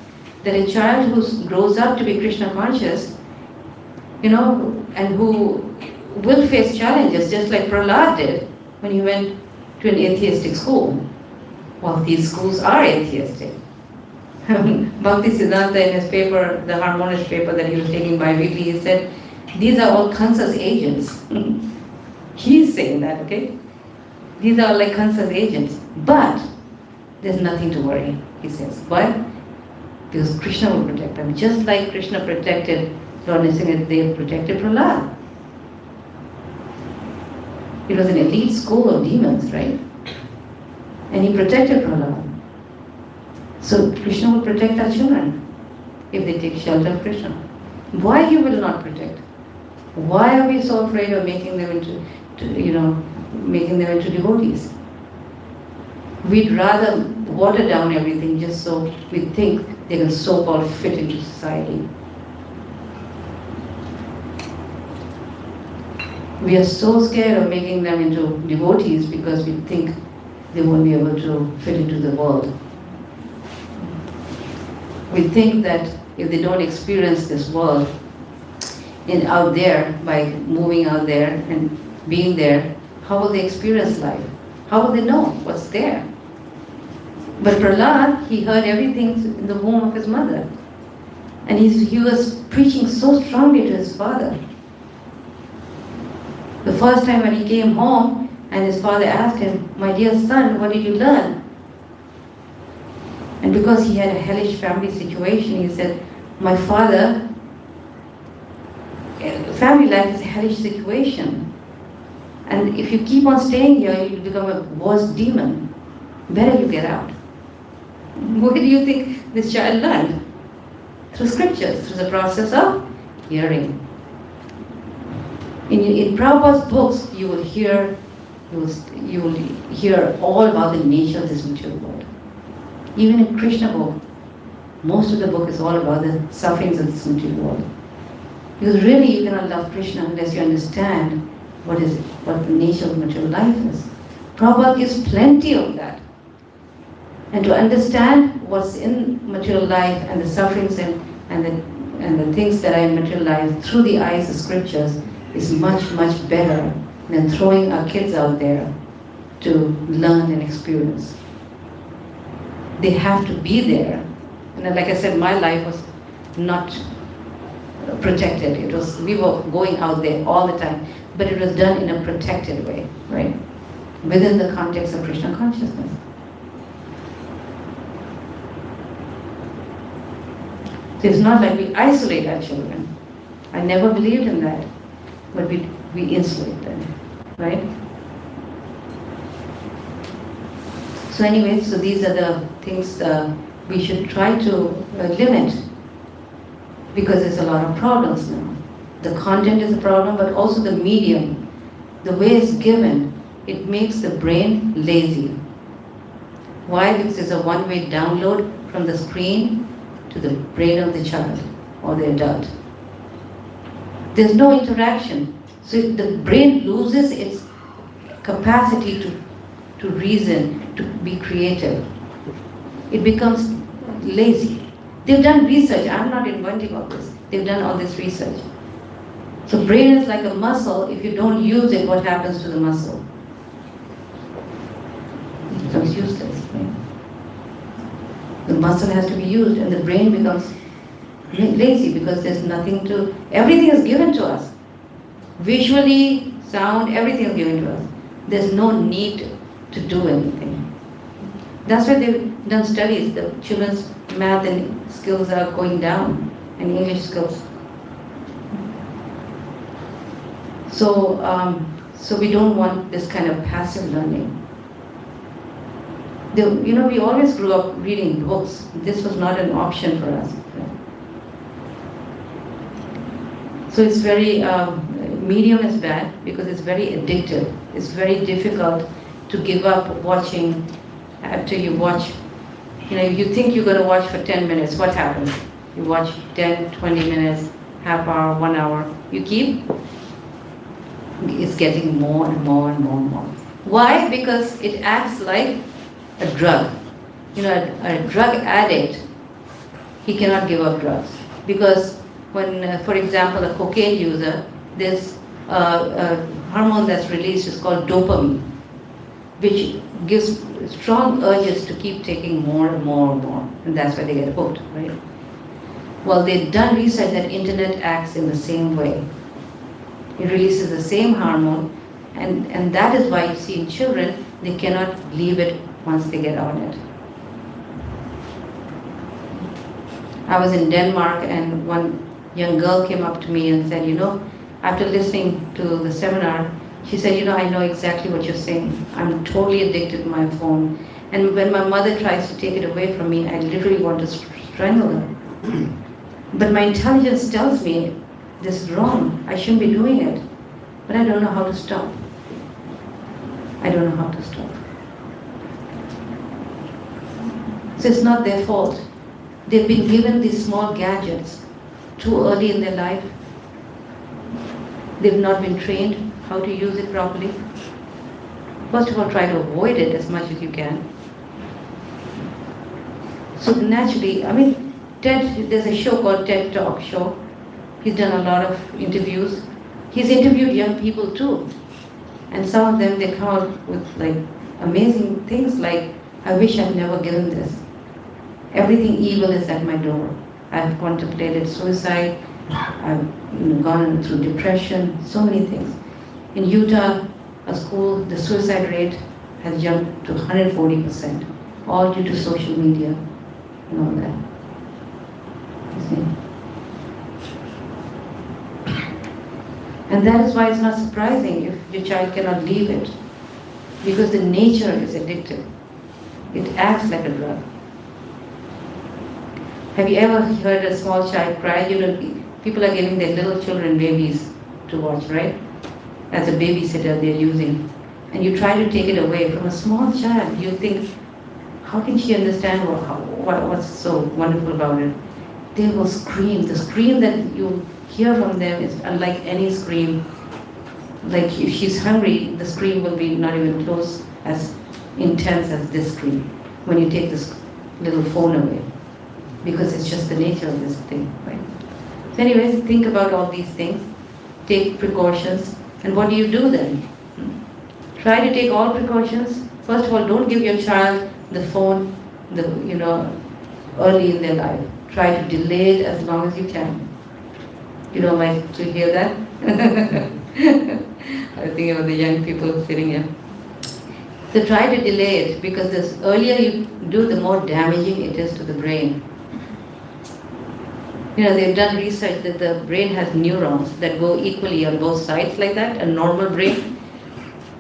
that a child who grows up to be Krishna conscious, and who will face challenges, just like Prahlad did when he went to an atheistic school. Well, these schools are atheistic. Bhakti Siddhanta, in his paper, the harmonious paper that he was taking bi-weekly, he said, these are all Kansa's agents. He's saying that, okay? These are like Kansa's agents. But there's nothing to worry, he says. Why? Because Krishna will protect them. Just like Krishna protected Lord Nrsimhadev, protected Prahlad. It was an elite school of demons, right? And he protected Prahlad. So Krishna will protect our children if they take shelter of Krishna. Why he will not protect? Why are we so afraid of making them into devotees? We'd rather water down everything just so we think they can so-called fit into society. We are so scared of making them into devotees because we think they won't be able to fit into the world. We think that if they don't experience this world out there, by moving out there and being there, how will they experience life? How will they know what's there? But Prahlad, he heard everything in the womb of his mother. And he was preaching so strongly to his father. The first time when he came home and his father asked him, "My dear son, what did you learn?" And because he had a hellish family situation, he said, "My father, family life is a hellish situation. And if you keep on staying here, you'll become a worse demon. Better you get out." What do you think this child learned? Through scriptures, through the process of hearing. In Prabhupada's books, you will hear all about the nature of this material world. Even in Krishna book, most of the book is all about the sufferings of this material world. Because really you cannot love Krishna unless you understand what the nature of material life is. Prabhupada gives plenty of that. And to understand what's in material life and the sufferings and the things that are in material life through the eyes of scriptures is much, much better than throwing our kids out there to learn and experience. They have to be there. And like I said, my life was not protected. We were going out there all the time, but it was done in a protected way, right? Within the context of Krishna consciousness. So it's not like we isolate our children. I never believed in that. But we insulate them, right? So anyway, so these are the things we should try to limit, because there's a lot of problems now. The content is a problem, but also the medium, the way it's given, it makes the brain lazy. Why? Because it's a one-way download from the screen to the brain of the child or the adult. There's no interaction. So the brain loses its capacity to reason, to be creative. It becomes lazy. They've done research. I'm not inventing all this. They've done all this research. So brain is like a muscle. If you don't use it, what happens to the muscle? It becomes useless. Right? The muscle has to be used, and the brain becomes lazy because there's nothing to, everything is given to us. Visually, sound, everything is given to us. There's no need to do anything. That's why they've done studies. The children's math and skills are going down, and English skills. So we don't want this kind of passive learning. We always grew up reading books. This was not an option for us. So it's very, medium is bad because it's very addictive. It's very difficult to give up watching after you watch. You think you're going to watch for 10 minutes. What happens? You watch 10, 20 minutes, half hour, 1 hour. You keep, it's getting more and more and more and more. Why? Because it acts like a drug. A drug addict, he cannot give up drugs. Because when, for example, a cocaine user, there's a hormone that's released is called dopamine, which gives strong urges to keep taking more and more and more. And that's why they get hooked, right? Well, they've done research that internet acts in the same way. It releases the same hormone, and that is why you see in children, they cannot leave it once they get on it. I was in Denmark, and one young girl came up to me and said, after listening to the seminar, She said, I know exactly what you're saying. I'm totally addicted to my phone. And when my mother tries to take it away from me, I literally want to strangle her. But my intelligence tells me this is wrong. I shouldn't be doing it. But I don't know how to stop. I don't know how to stop. So it's not their fault. They've been given these small gadgets too early in their life. They've not been trained how to use it properly. First of all, try to avoid it as much as you can. So naturally, Ted, there's a show called TED Talk Show. He's done a lot of interviews. He's interviewed young people too. And some of them, they come out with like amazing things like, I wish I'd never given this. Everything evil is at my door. I've contemplated suicide. I've gone through depression, so many things. In Utah, a school, the suicide rate has jumped to 140%, all due to social media and all that. You see? And that is why it's not surprising if your child cannot leave it, because the nature is addictive. It acts like a drug. Have you ever heard a small child cry? People are giving their little children babies to watch, right? As a babysitter they're using. And you try to take it away from a small child. You think, how can she understand what's so wonderful about it? They will scream. The scream that you hear from them is unlike any scream. Like if she's hungry, the scream will be not even close as intense as this scream when you take this little phone away. Because it's just the nature of this thing, right? So anyways, think about all these things. Take precautions. And what do you do then? Try to take all precautions. First of all, don't give your child the phone, early in their life. Try to delay it as long as you can. You don't like to hear that? I think about the young people sitting here. So try to delay it, because the earlier you do, the more damaging it is to the brain. They've done research that the brain has neurons that go equally on both sides like that, a normal brain.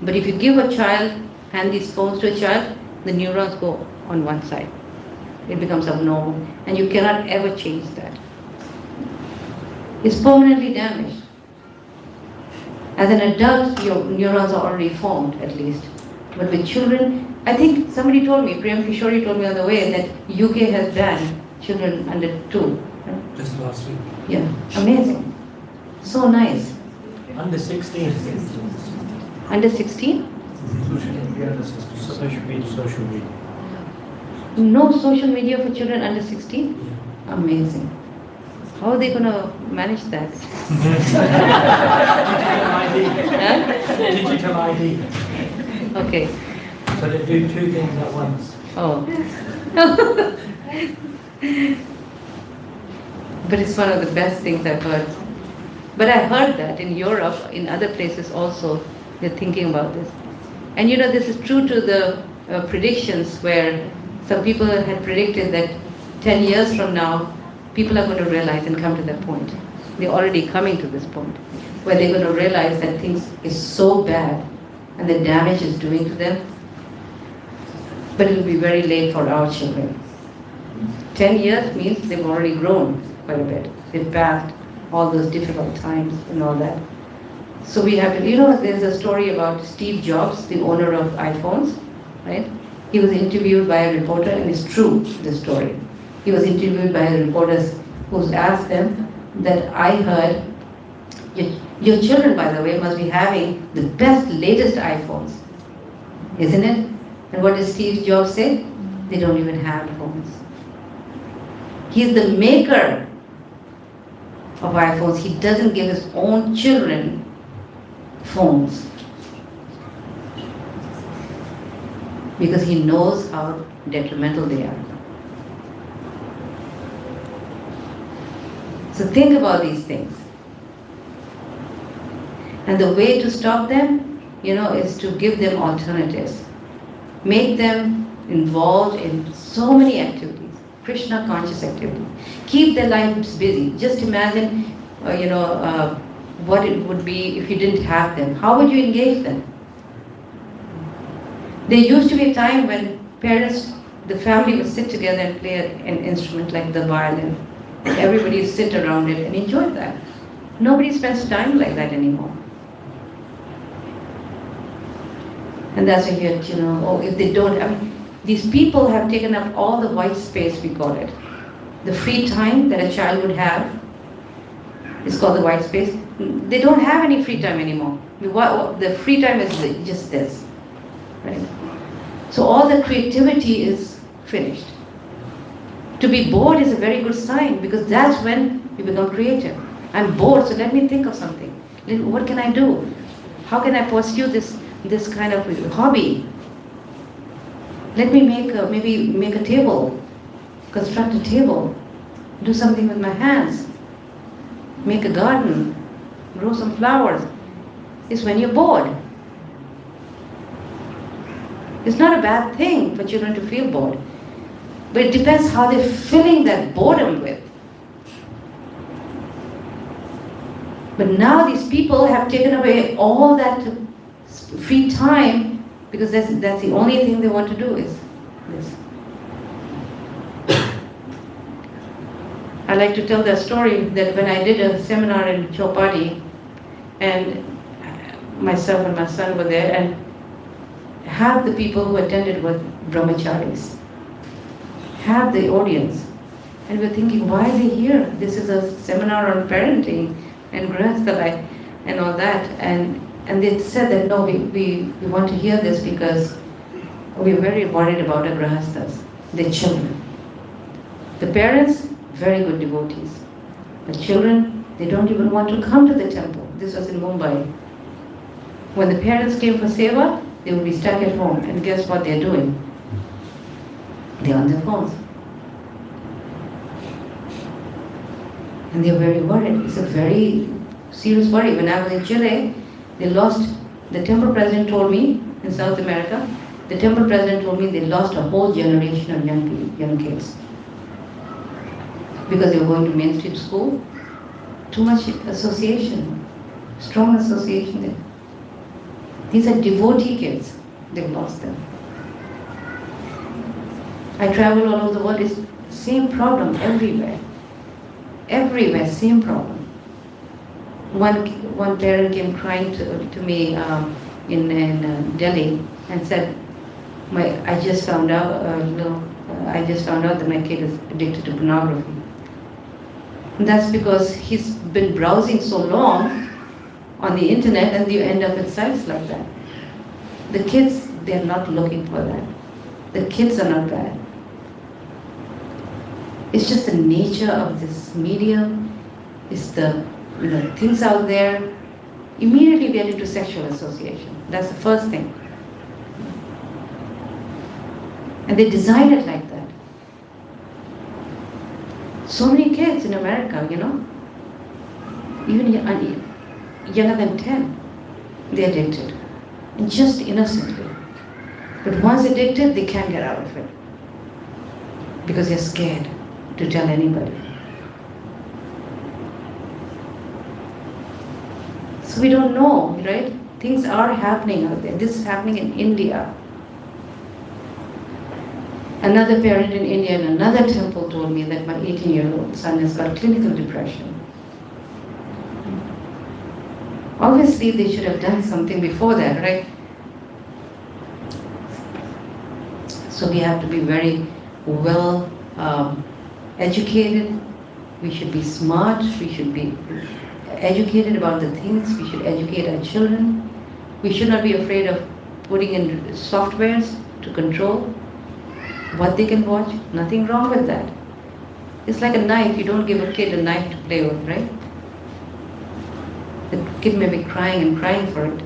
But if you give a child, hand these phones to a child, the neurons go on one side. It becomes abnormal, and you cannot ever change that. It's permanently damaged. As an adult, your neurons are already formed, at least. But with children, I think somebody told me, Prem Kishori told me on the way, that UK has banned children under 2. Just last week. Yeah, amazing. So nice. Under 16. Under 16? Social media. No social media for children under 16? Amazing. How are they going to manage that? Digital ID. Okay. So they do two things at once. Oh. But it's one of the best things I've heard. But I heard that in Europe, in other places also, they're thinking about this. And this is true to the predictions where some people had predicted that 10 years from now, people are going to realize and come to that point. They're already coming to this point, where they're going to realize that things is so bad and the damage it's doing to them. But it will be very late for our children. 10 years means they've already grown quite a bit. They've passed all those difficult times and all that. So we have to, there's a story about Steve Jobs, the owner of iPhones, right? He was interviewed by a reporter, and it's true, this story. He was interviewed by a reporter who asked them that, I heard, your children, by the way, must be having the best, latest iPhones, isn't it? And what does Steve Jobs say? They don't even have phones. He's the maker of iPhones. He doesn't give his own children phones because he knows how detrimental they are. So think about these things. And the way to stop them, is to give them alternatives. Make them involved in so many activities. Krishna conscious activity. Keep their lives busy. Just imagine, what it would be if you didn't have them. How would you engage them? There used to be a time when parents, the family would sit together and play an instrument like the violin. Everybody would sit around it and enjoy that. Nobody spends time like that anymore. And that's why you oh, if they don't, these people have taken up all the white space, we call it. The free time that a child would have is called the white space. They don't have any free time anymore. The free time is just this, right? So all the creativity is finished. To be bored is a very good sign, because that's when you become creative. I'm bored, so let me think of something. What can I do? How can I pursue this kind of hobby? Let me maybe make a table, construct a table, do something with my hands, make a garden, grow some flowers. It's when you're bored. It's not a bad thing for children to feel bored, but it depends how they're filling that boredom with. But now these people have taken away all that free time, because that's the only thing they want to do is this. I like to tell the story that when I did a seminar in Chowpatty, and myself and my son were there, and half the people who attended were brahmacharis, half the audience. And we're thinking, why are they here? This is a seminar on parenting and grihastha life and all that. And they said that, no, we want to hear this because we're very worried about our grihasthas, their children. The parents, very good devotees. The children, they don't even want to come to the temple. This was in Mumbai. When the parents came for seva, they would be stuck at home. And guess what they're doing? They're on their phones. And they're very worried. It's a very serious worry. When I was in Chile, the temple president told me, in South America, the temple president told me they lost a whole generation of young kids. Because they were going to mainstream school. Too much association, strong association there. These are devotee kids. They've lost them. I travel all over the world. It's the same problem everywhere. Everywhere, same problem. One parent came crying to me in Delhi and said, I just found out that my kid is addicted to pornography. And that's because he's been browsing so long on the internet, and you end up with sites like that. The kids, they're not looking for that. The kids are not bad. It's just the nature of this medium. It's the things out there. Immediately get into sexual association. That's the first thing. And they design it like that. So many kids in America, even younger than 10, they're addicted. And just innocently. But once addicted, they can't get out of it. Because they're scared to tell anybody. So we don't know, right? Things are happening out there. This is happening in India. Another parent in India in another temple told me that my 18-year-old son has got clinical depression. Obviously, they should have done something before that, right? So we have to be very well educated. We should be smart. We should be educated about the things. We should educate our children. We should not be afraid of putting in softwares to control what they can watch. Nothing wrong with that. It's like a knife. You don't give a kid a knife to play with, right? The kid may be crying and crying for it.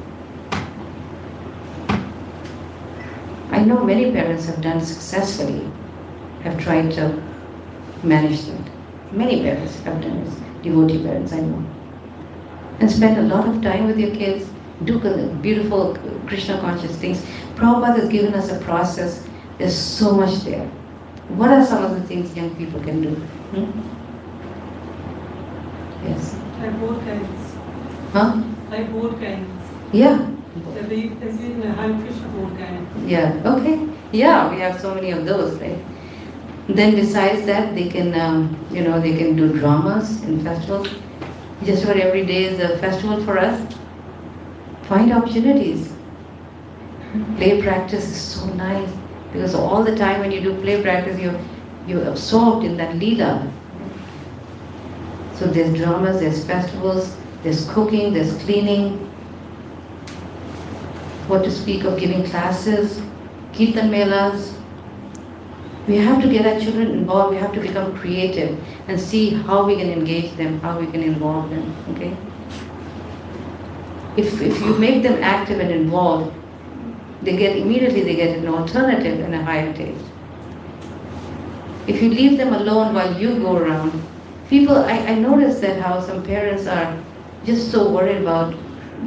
I know many parents have done successfully, have tried to manage that. Many parents have done this, devotee parents I know. And spend a lot of time with your kids, do beautiful Krishna conscious things. Prabhupada has given us a process. There's so much there. What are some of the things young people can do? Yes? I have both kinds. Huh? Like board games. Yeah. There's even a home Krishna board game. Yeah. Okay. Yeah, we have so many of those, right? Then besides that, they can, they can do dramas in festivals. Just about every day is a festival for us. Find opportunities. Play practice is so nice because all the time when you do play practice, you're absorbed in that leela. So there's dramas, there's festivals, there's cooking, there's cleaning. What to speak of giving classes, kirtan melas. We have to get our children involved. We have to become creative and see how we can engage them, how we can involve them. Okay. If you make them active and involved, they get an alternative and a higher taste. If you leave them alone while you go around, I notice that how some parents are just so worried about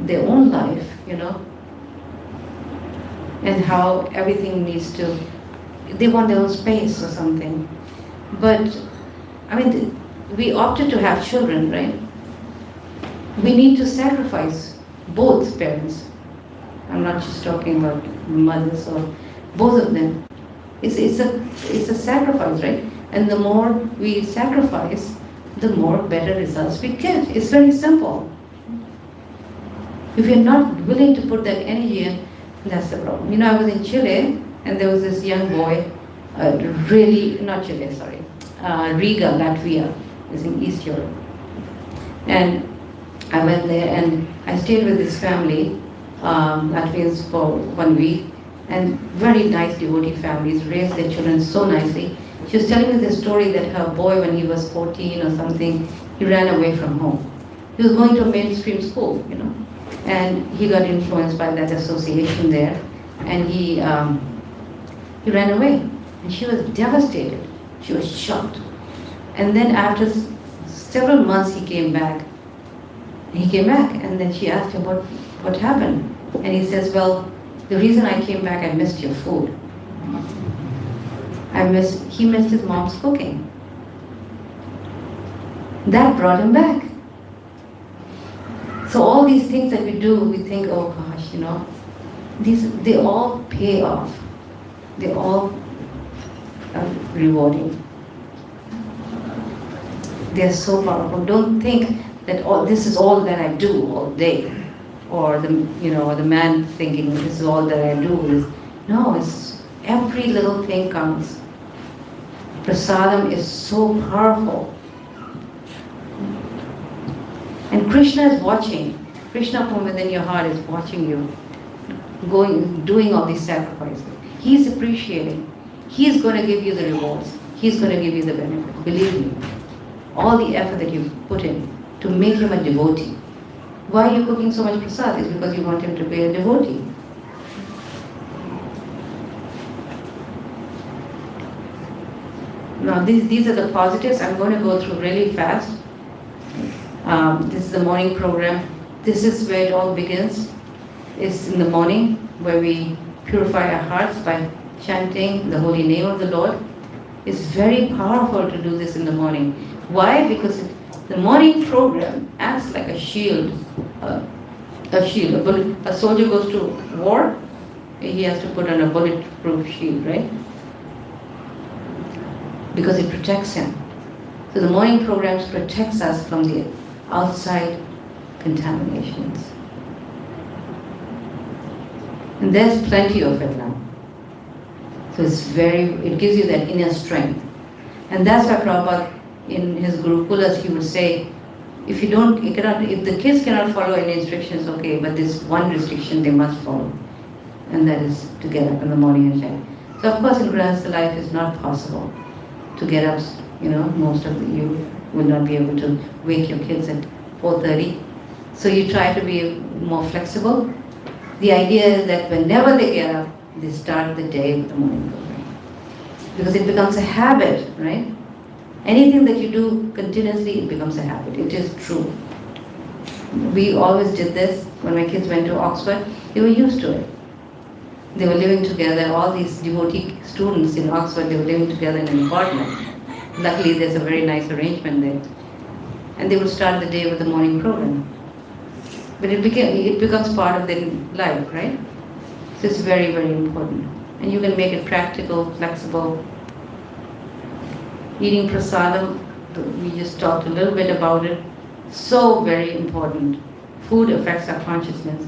their own life, and how everything they want their own space or something. But, we opted to have children, right? We need to sacrifice both parents. I'm not just talking about mothers or both of them. It's a sacrifice, right? And the more we sacrifice, the more better results we get. It's very simple. If you're not willing to put that energy in, that's the problem. I was in Chile, and there was this young boy, not Chile, sorry, Riga, Latvia, is in East Europe. And I went there and I stayed with this family, Latvians, for 1 week, and very nice devotee families, raised their children so nicely. She was telling me the story that her boy, when he was 14 or something, he ran away from home. He was going to a mainstream school, and he got influenced by that association there, and he ran away. And she was devastated. She was shocked. And then after several months, he came back. And then she asked him what happened. And he says, well, the reason I came back, I missed your food. He missed his mom's cooking. That brought him back. So all these things that we do, we think, oh gosh, they all pay off. They all are rewarding. They're so powerful. Don't think that this is all that I do all day, or the man thinking this is all that I do. No, it's every little thing counts. Prasadam is so powerful. And Krishna is watching. Krishna from within your heart is watching you, doing all these sacrifices. He's appreciating. He's going to give you the rewards. He's going to give you the benefit. Believe me. All the effort that you've put in to make him a devotee. Why are you cooking so much prasad? It's because you want him to be a devotee. Now these are the positives. I'm going to go through really fast. This is the morning program. This is where it all begins. It's in the morning where we purify our hearts by chanting the holy name of the Lord. It's very powerful to do this in the morning. Why? Because the morning program acts like a shield. A soldier goes to war, he has to put on a bulletproof shield, right? Because it protects him. So the morning programs protects us from the outside contaminations. And there's plenty of it now. So it gives you that inner strength. And that's why Prabhupada, in his Gurukulas, he would say, if the kids cannot follow any instructions, okay, but there's one restriction they must follow. And that is to get up in the morning and chant. So of course in Grahastha life it's not possible to get up, most of you will not be able to wake your kids at 4:30. So you try to be more flexible. The idea is that whenever they get up, they start the day with the morning program. Because it becomes a habit, right? Anything that you do continuously, it becomes a habit. It is true. We always did this. When my kids went to Oxford, they were used to it. They were living together. All these devotee students in Oxford, they were living together in an apartment. Luckily, there's a very nice arrangement there. And they would start the day with the morning program. but it becomes part of their life, right? So it's very, very important. And you can make it practical, flexible. Eating prasadam, we just talked a little bit about it. So very important. Food affects our consciousness.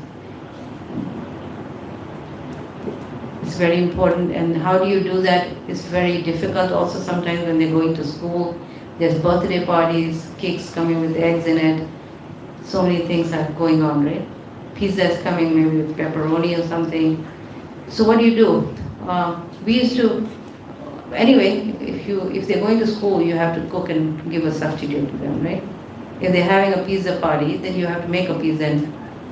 It's very important. And how do you do that? It's very difficult also sometimes when they're going to school. There's birthday parties, cakes coming with eggs in it. So many things are going on, right? Pizza is coming maybe with pepperoni or something. So what do you do? We used to, anyway, if they're going to school, you have to cook and give a substitute to them, right? If they're having a pizza party, then you have to make a pizza and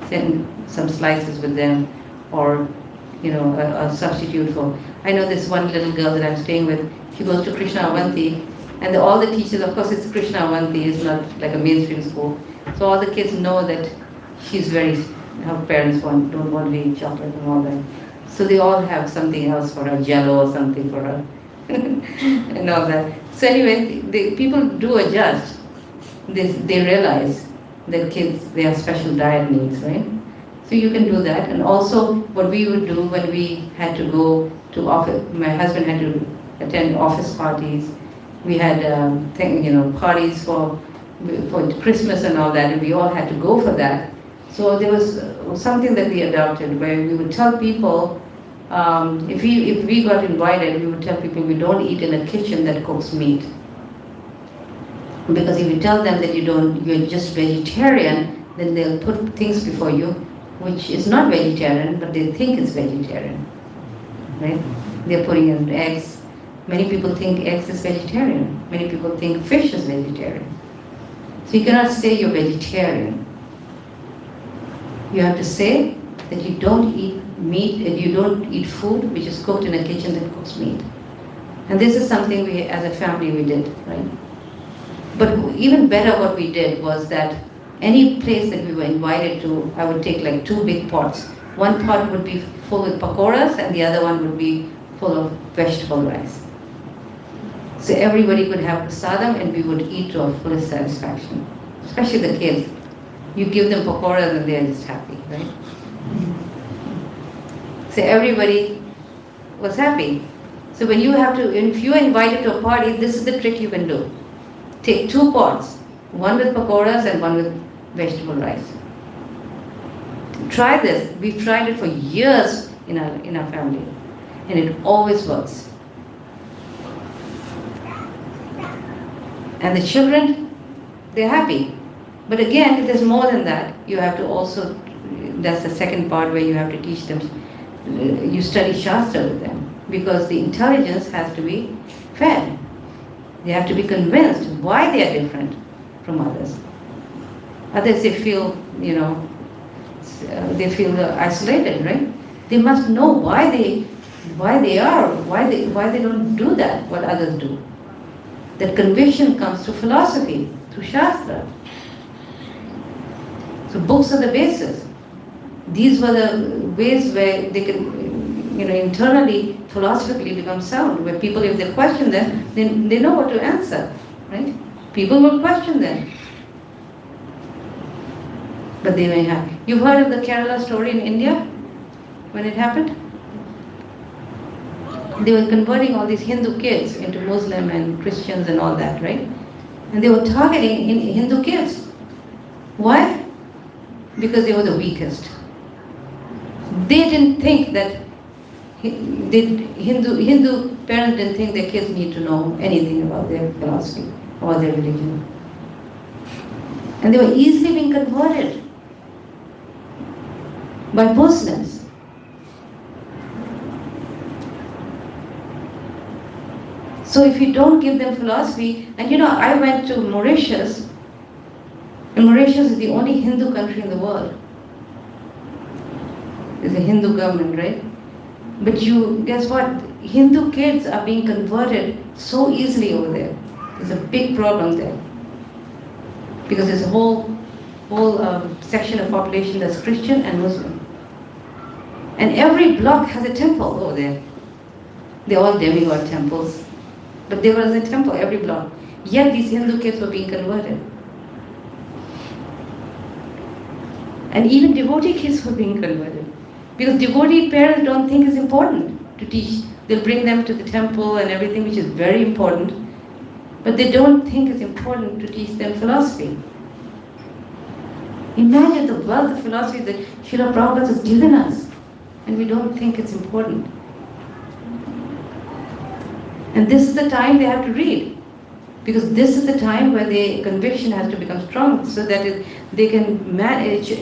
send some slices with them, or a substitute for. I know this one little girl that I'm staying with. She goes to Krishna Avanti, and all the teachers, of course, it's Krishna Avanti, it's not like a mainstream school. So all the kids know that her parents don't want to eat chocolate and all that. So they all have something else for her, jello or something for her, and all that. So anyway, people do adjust. They realize that kids, they have special diet needs, right? So you can do that. And also what we would do when we had to go to office, my husband had to attend office parties. We had parties for Christmas and all that, and we all had to go for that. So there was something that we adopted where we would tell people, if we got invited, we would tell people we don't eat in a kitchen that cooks meat. Because if you tell them that you're just vegetarian, then they'll put things before you which is not vegetarian, but they think it's vegetarian, right? They're putting in eggs. Many people think eggs is vegetarian. Many people think fish is vegetarian. So you cannot say you're vegetarian. You have to say that you don't eat meat, and you don't eat food which is cooked in a kitchen that cooks meat. And this is something we, as a family, we did, right? But even better, what we did was that any place that we were invited to, I would take like 2 big pots. One pot would be full with pakoras, and the other one would be full of vegetable rice. So everybody could have prasadam, and we would eat to our fullest satisfaction, especially the kids. You give them pakoras and they're just happy, right? So everybody was happy. So when if you're invited to a party, this is the trick you can do. Take 2 pots, one with pakoras and one with vegetable rice. Try this. We've tried it for years in our family, and it always works. And the children, they're happy. But again, there's more than that. You have to also, that's the second part where you have to teach them, you study Shastra with them, because the intelligence has to be fed. They have to be convinced why they are different from others. Others, they feel, isolated, right? They must know why they don't do that, what others do. That conviction comes through philosophy, through Shastra. So books are the basis. These were the ways where they can, internally, philosophically become sound, where people, if they question them, they know what to answer, right? People will question them. But they may have. You've heard of the Kerala story in India, when it happened? They were converting all these Hindu kids into Muslim and Christians and all that, right? And they were targeting Hindu kids. Why? Because they were the weakest. They didn't think that Hindu parents didn't think their kids need to know anything about their philosophy or their religion. And they were easily being converted by Muslims. So if you don't give them philosophy, and I went to Mauritius, and Mauritius is the only Hindu country in the world. It's a Hindu government, right? But guess what? Hindu kids are being converted so easily over there. There's a big problem there. Because there's a whole section of population that's Christian and Muslim. And every block has a temple over there. They're all demigod temples. But there was a temple every block. Yet these Hindu kids were being converted. And even devotee kids were being converted. Because devotee parents don't think it's important to teach. They'll bring them to the temple and everything, which is very important. But they don't think it's important to teach them philosophy. Imagine the wealth of philosophy that Srila Prabhupada has given us, and we don't think it's important. And this is the time they have to read, because this is the time where the conviction has to become strong, so that they can manage,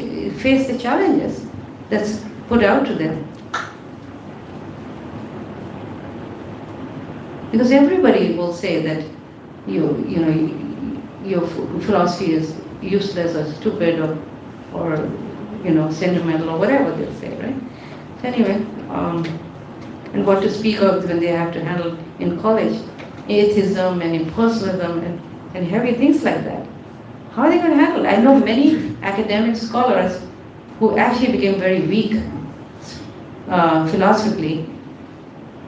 face the challenges that's put out to them. Because everybody will say that your philosophy is useless or stupid or sentimental or whatever they'll say, right? So anyway, and what to speak of when they have to handle in college, atheism and impersonalism and heavy things like that. How are they going to handle it? I know many academic scholars who actually became very weak philosophically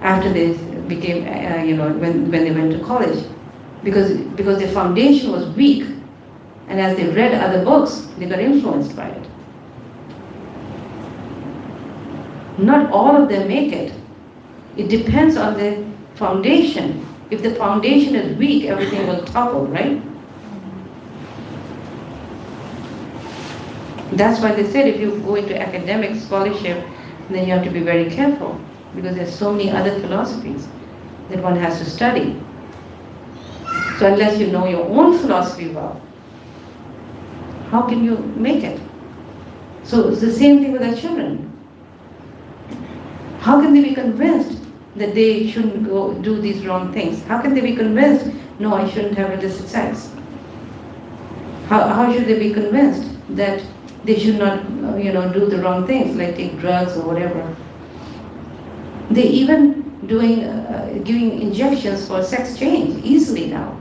after they became, when they went to college, because their foundation was weak, and as they read other books, they got influenced by it. Not all of them make it. It depends on the foundation. If the foundation is weak, everything will topple, right? That's why they said if you go into academic scholarship, then you have to be very careful, because there's so many other philosophies that one has to study. So unless you know your own philosophy well, how can you make it? So it's the same thing with our children. How can they be convinced that they shouldn't go do these wrong things? How can they be convinced, no, I shouldn't have illicit sex? How should they be convinced that they should not, do the wrong things, like take drugs or whatever? They even giving injections for sex change easily now.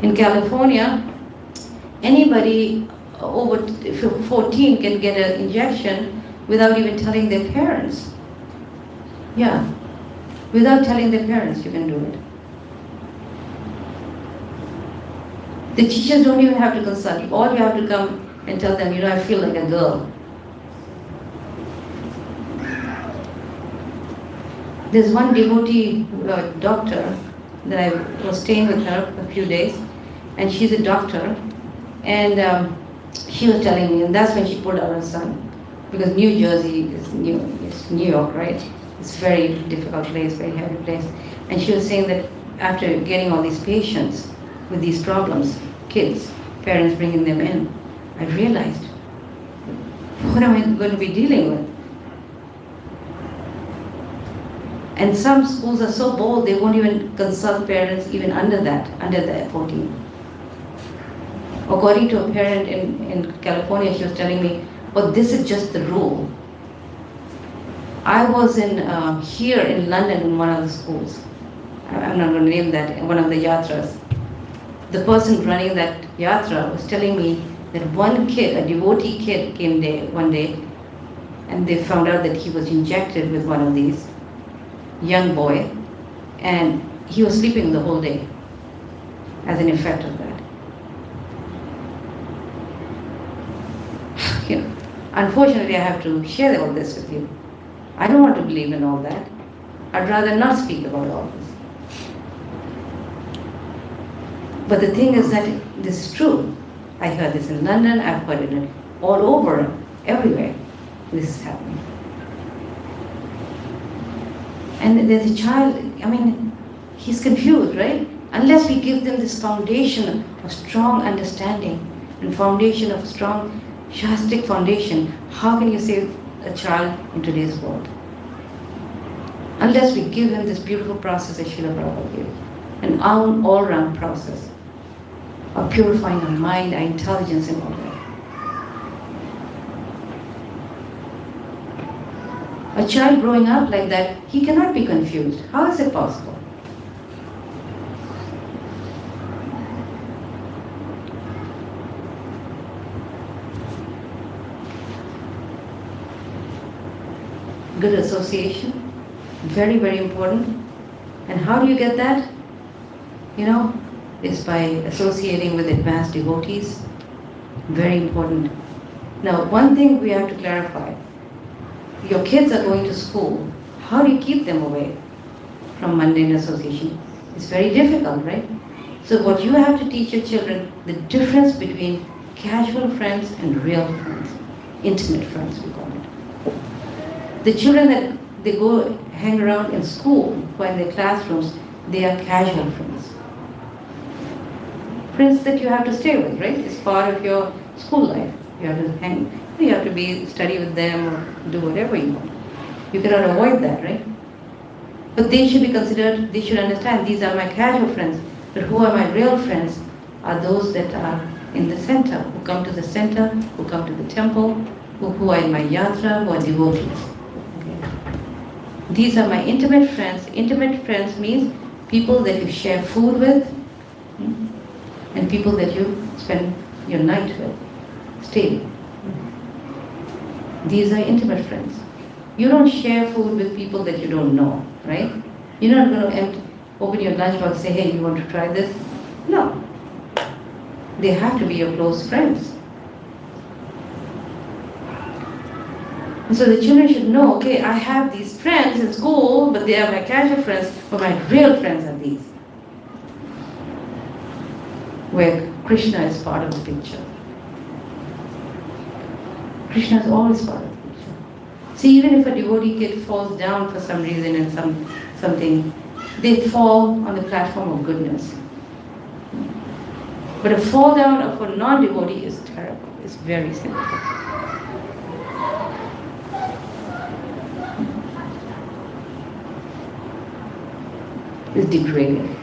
In California, anybody over 14 can get an injection without even telling their parents. Yeah, without telling their parents, you can do it. The teachers don't even have to consult. All you have to come and tell them, I feel like a girl. There's one devotee doctor that I was staying with her for a few days, and she's a doctor, and she was telling me, and that's when she pulled out her son, because New Jersey is it's New York, right? It's a very difficult place, very heavy place. And she was saying that after getting all these patients with these problems, kids, parents bringing them in, I realized, what am I going to be dealing with? And some schools are so bold, they won't even consult parents even under the 14. According to a parent in California, she was telling me, but this is just the rule. I was here in London in one of the schools. I'm not going to name that, in one of the yatras. The person running that yatra was telling me that one kid, a devotee kid, came there one day, and they found out that he was injected with one of these, young boy, and he was sleeping the whole day as an effect of that. Unfortunately, I have to share all this with you. I don't want to believe in all that. I'd rather not speak about all this. But the thing is that this is true. I heard this in London, I've heard it all over, everywhere. This is happening. And there's a child, he's confused, right? Unless we give them this foundation of strong understanding and foundation of strong Shastic foundation, how can you save a child in today's world? Unless we give him this beautiful process that Srila Prabhupada gave, an all-round process of purifying our mind, our intelligence, and all that. A child growing up like that, he cannot be confused. How is it possible? Good association, very, very important. And how do you get that? It's by associating with advanced devotees. Very important. Now, one thing we have to clarify. Your kids are going to school. How do you keep them away from mundane association? It's very difficult, right? So what you have to teach your children, the difference between casual friends and real friends, intimate friends we call it. The children that they go hang around in school or in their classrooms, they are casual friends. Friends that you have to stay with, right? It's part of your school life. You have to study with them or do whatever you want. You cannot avoid that, right? But they should be considered, they should understand these are my casual friends, but who are my real friends are those that are in the center, who come to the center, who come to the temple, who are in my yatra, who are devotees. Okay. These are my intimate friends. Intimate friends means people that you share food with, and people that you spend your night with, stay. These are intimate friends. You don't share food with people that you don't know, right? You're not going to open your lunchbox and say, hey, you want to try this? No. They have to be your close friends. And so the children should know, okay, I have these friends in school, but they are my casual friends, but my real friends are these. Where Krishna is part of the picture. Krishna is always part of the picture. See, even if a devotee kid falls down for some reason in something, they fall on the platform of goodness. But a fall down for a non-devotee is terrible. It's very simple. It's degrading.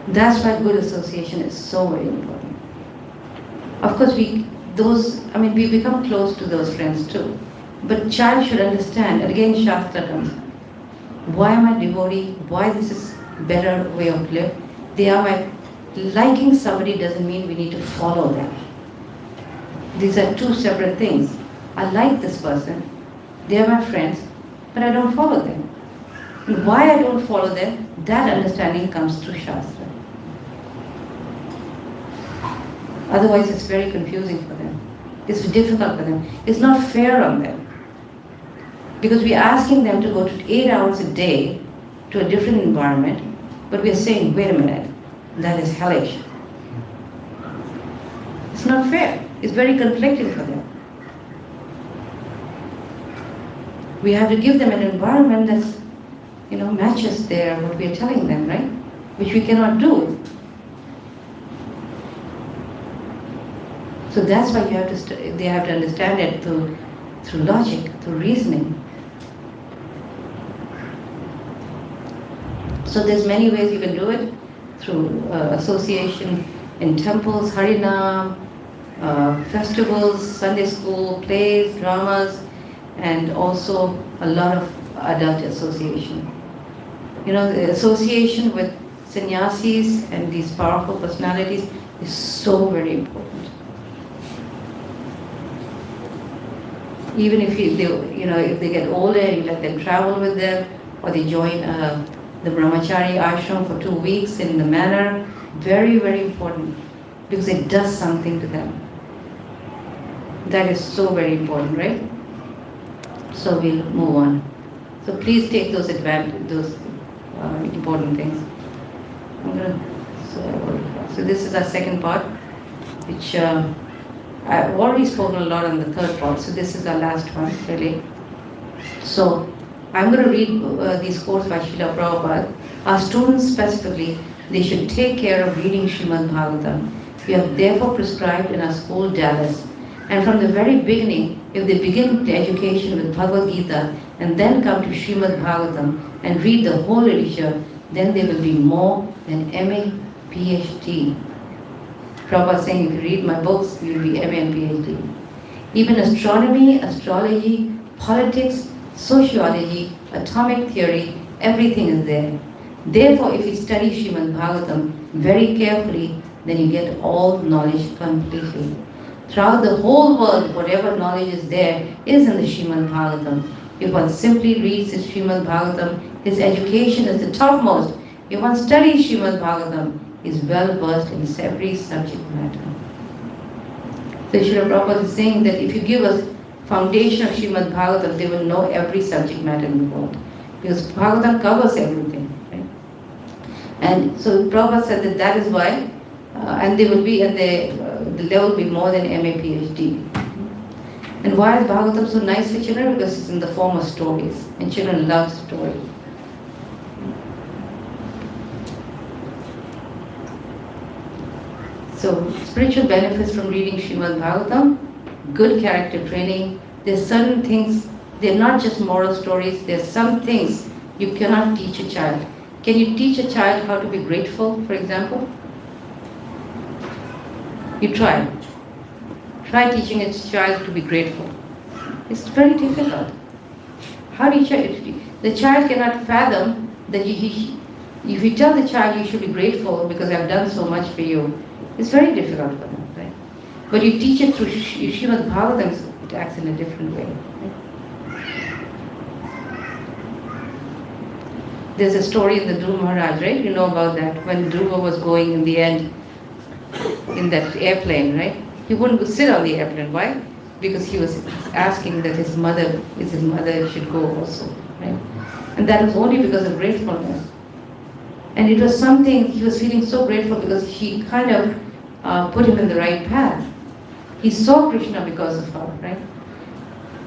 That's why good association is so very important. Of course, we become close to those friends too. But child should understand, and again Shastra comes, why am I devotee? Why this is better way of life? Liking somebody doesn't mean we need to follow them. These are two separate things. I like this person, they are my friends, but I don't follow them. And why I don't follow them, that understanding comes through Shastra. Otherwise, it's very confusing for them. It's difficult for them. It's not fair on them. Because we're asking them to go to 8 hours a day to a different environment, but we're saying, wait a minute, that is hellish. It's not fair. It's very conflicting for them. We have to give them an environment that matches what we are telling them, right? Which we cannot do. So that's why they have to understand it through logic, through reasoning. So there's many ways you can do it, through association in temples, Harinam, festivals, Sunday school, plays, dramas, and also a lot of adult association. The association with sannyasis and these powerful personalities is so very important. Even if if they get older, you let them travel with them, or they join the brahmachari ashram for 2 weeks in the manor. Very, very important, because it does something to them. That is so very important, right? So we'll move on. So please take those important things. So this is our second part, which I've already spoken a lot on the third part, so this is our last one, really. So I'm going to read these quotes by Srila Prabhupada. Our students specifically, they should take care of reading Srimad Bhagavatam. We have therefore prescribed in our school Dallas. And from the very beginning, if they begin the education with Bhagavad Gita and then come to Srimad Bhagavatam and read the whole literature, then they will be more than MA, PhD. Prabhupada saying, if you read my books, you will be MA and PhD. Even astronomy, astrology, politics, sociology, atomic theory, everything is there. Therefore, if you study Srimad Bhagavatam very carefully, then you get all knowledge completely. Throughout the whole world, whatever knowledge is there is in the Srimad Bhagavatam. If one simply reads the Srimad Bhagavatam, his education is the topmost. If one studies Srimad Bhagavatam, is well versed in every subject matter. So Srila Prabhupada is saying that if you give a foundation of Srimad Bhagavatam, they will know every subject matter in the world. Because Bhagavatam covers everything. Right? And so Prabhupada said that that is why, and they will be, and the level will be more than MA PhD. And why is Bhagavatam so nice for children? Because it's in the form of stories, and children love stories. So, spiritual benefits from reading Srimad Bhagavatam, good character training. There's certain things, they're not just moral stories, there's some things you cannot teach a child. Can you teach a child how to be grateful, for example? You try. Try teaching a child to be grateful. It's very difficult. How do you the child cannot fathom that if you tell the child you should be grateful because I've done so much for you, it's very difficult for them, right? But you teach it through Srimad Bhagavatam, it acts in a different way. Right? There's a story in the Dhruva Maharaj, right? You know about that. When Dhruva was going in the end in that airplane, right? He wouldn't sit on the airplane. Why? Because he was asking that his mother should go also, right? And that was only because of gratefulness. And it was something, he was feeling so grateful because she kind of put him in the right path. He saw Krishna because of her, right?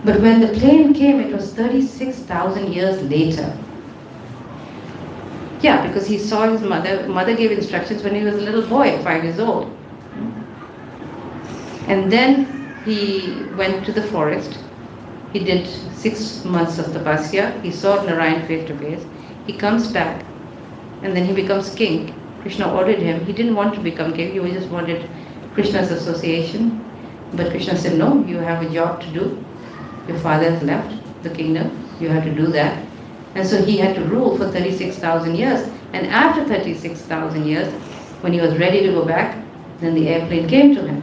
But when the plane came, it was 36,000 years later. Yeah, because he saw his mother gave instructions when he was a little boy, 5 years old. And then he went to the forest. He did 6 months of tapasya. He saw Narayan face to face. He comes back. And then he becomes king. Krishna ordered him. He didn't want to become king. He just wanted Krishna's association. But Krishna said, no, you have a job to do. Your father has left the kingdom. You have to do that. And so he had to rule for 36,000 years. And after 36,000 years, when he was ready to go back, then the airplane came to him.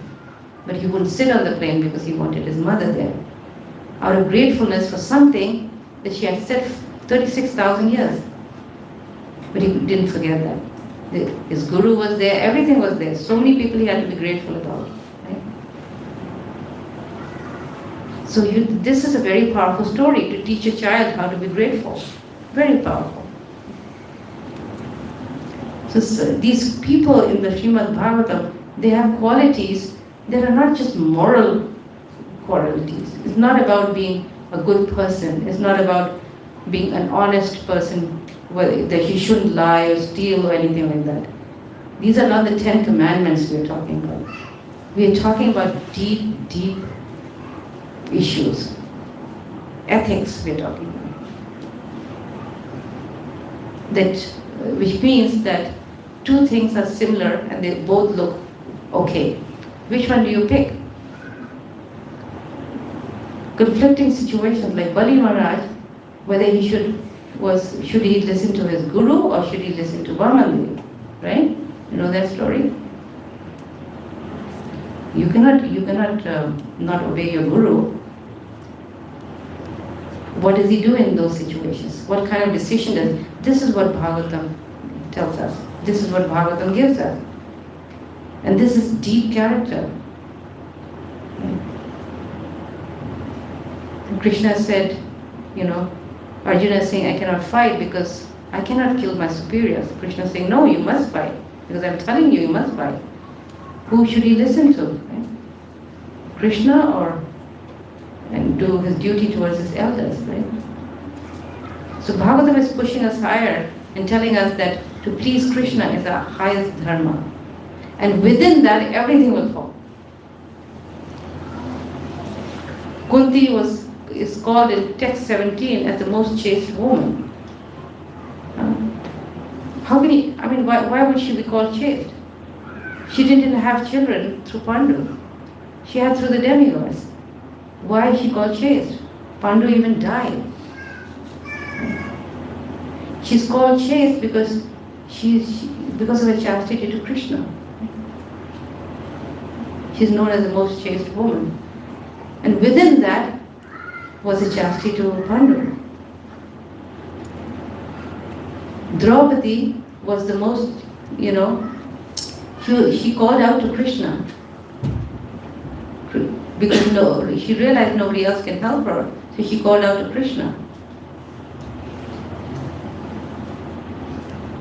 But he wouldn't sit on the plane because he wanted his mother there. Out of gratefulness for something that she had said 36,000 years. But he didn't forget that. His guru was there, everything was there. So many people he had to be grateful about. Right? So this is a very powerful story to teach a child how to be grateful. Very powerful. So these people in the Srimad Bhagavatam, they have qualities that are not just moral qualities. It's not about being a good person. It's not about being an honest person, that he shouldn't lie or steal or anything like that. These are not the 10 commandments we're talking about. We're talking about deep, deep issues. Ethics we're talking about. Which means that two things are similar and they both look okay. Which one do you pick? Conflicting situations like Bali Maharaj, whether he should he listen to his guru or should he listen to Vaman, right? You know that story? You cannot not obey your guru. What does he do in those situations? What kind of decision does? This is what Bhagavatam tells us. This is what Bhagavatam gives us. And this is deep character. And Krishna said, Arjuna is saying, I cannot fight because I cannot kill my superiors. Krishna is saying, no, you must fight. Because I'm telling you, you must fight. Who should he listen to? Right? Krishna and do his duty towards his elders, right? So Bhagavatam is pushing us higher and telling us that to please Krishna is our highest dharma. And within that, everything will fall. Kunti is called in text 17 as the most chaste woman. Why would she be called chaste? She didn't have children through Pandu. She had through the demigods. Why is she called chaste? Pandu even died. She's called chaste because because of her chastity to Krishna. She's known as the most chaste woman. And within that was a chastity to Pandu. Draupadi was the most, she called out to Krishna. because she realized nobody else can help her, so she called out to Krishna.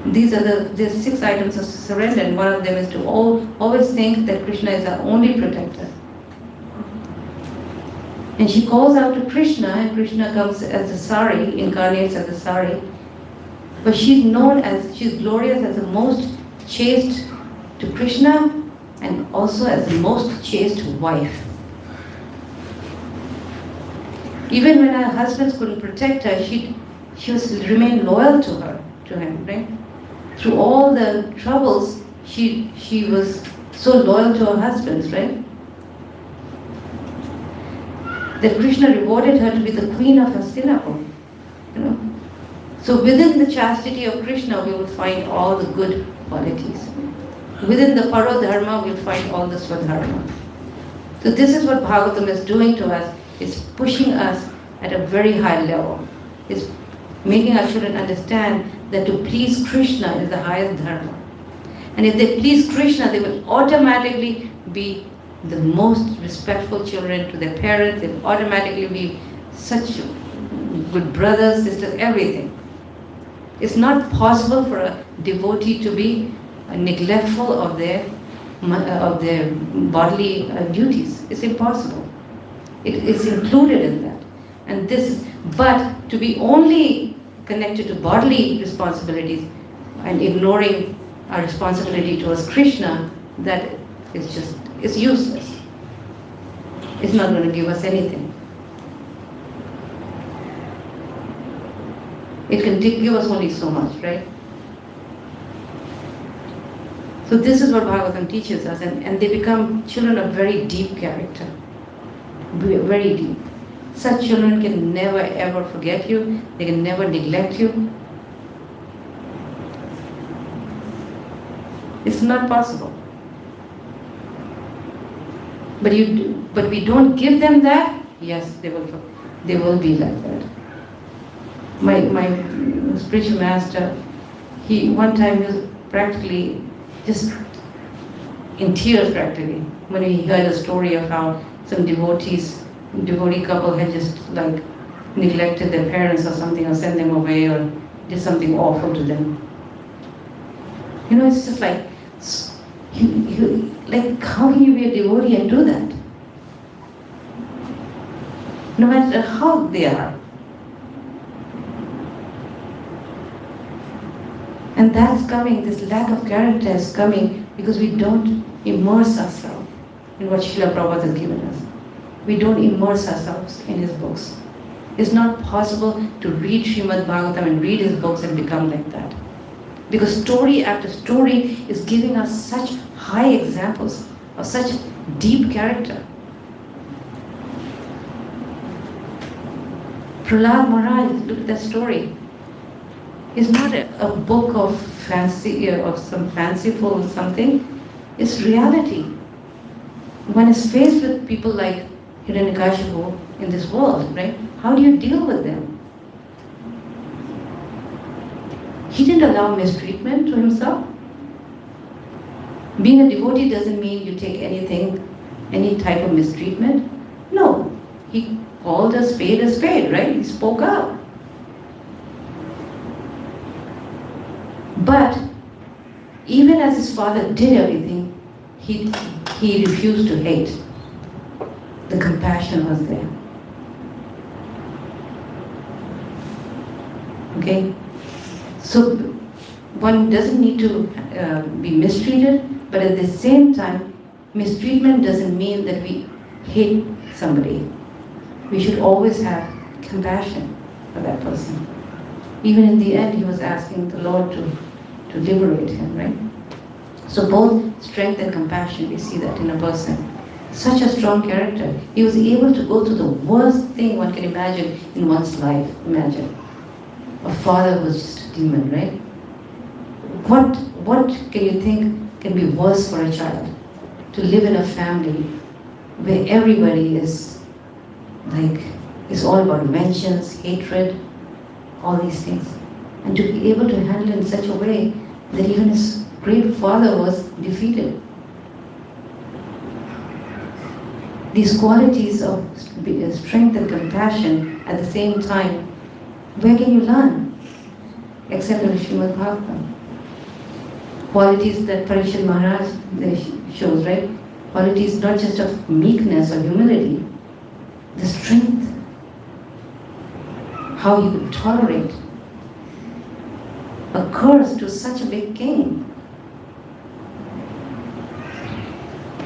These are the 6 items of surrender, and one of them is to always think that Krishna is our only protector. And she calls out to Krishna, and Krishna comes as a sari, incarnates as a sari. But she's glorious as the most chaste to Krishna, and also as the most chaste wife. Even when her husbands couldn't protect her, she remained loyal to him, right? Through all the troubles, she was so loyal to her husbands, right? That Krishna rewarded her to be the queen of Hastinapur, you know. So within the chastity of Krishna, we will find all the good qualities. Within the Parodharma, we'll find all the Swadharma. So this is what Bhagavatam is doing to us. It's pushing us at a very high level. It's making our children understand that to please Krishna is the highest dharma. And if they please Krishna, they will automatically be the most respectful children to their parents. They will automatically be such good brothers, sisters, everything. It's not possible for a devotee to be neglectful of their bodily duties. It's impossible. It is included in that. And but to be only connected to bodily responsibilities and ignoring our responsibility towards Krishna, that is it's useless. It's not going to give us anything. It can give us only so much, right? So this is what Bhagavatam teaches us, and they become children of very deep character. Very deep. Such children can never ever forget you, they can never neglect you. It's not possible. But we don't give them that, yes, they will be like that. My spiritual master, one time was practically just in tears practically when he heard a story of how some devotee couple had just like neglected their parents or something, or sent them away, or did something awful to them. You know, it's just like, like how can you be a devotee and do that? No matter how they are. And that's coming, this lack of character is coming because we don't immerse ourselves in what Srila Prabhupada has given us. We don't immerse ourselves in his books. It's not possible to read Srimad Bhagavatam and read his books and become like that. Because story after story is giving us such high examples of such deep character. Prahlad Maharaj, look at that story. It's not a book of fancy, of some fanciful something. It's reality. One is faced with people like Hiranyakashipu in this world, right? How do you deal with them? He didn't allow mistreatment to himself. Being a devotee doesn't mean you take any type of mistreatment. No, he called a spade, right? He spoke out. But even as his father did everything, he refused to hate. The compassion was there. Okay? So one doesn't need to be mistreated, but at the same time, mistreatment doesn't mean that we hate somebody. We should always have compassion for that person. Even in the end, he was asking the Lord to liberate him, right? So both strength and compassion, we see that in a person. Such a strong character. He was able to go through the worst thing one can imagine in one's life. Imagine. A father was just a demon, right? What can you think can be worse for a child? To live in a family where everybody is like, it's all about vengeance, hatred, all these things. And to be able to handle it in such a way that even his great father was defeated. these qualities of strength and compassion at the same time, where can you learn? Except in the Srimad Bhagavatam. Qualities that Parikshit Maharaj shows, right? Qualities not just of meekness or humility, the strength, how he could tolerate a curse to such a big king.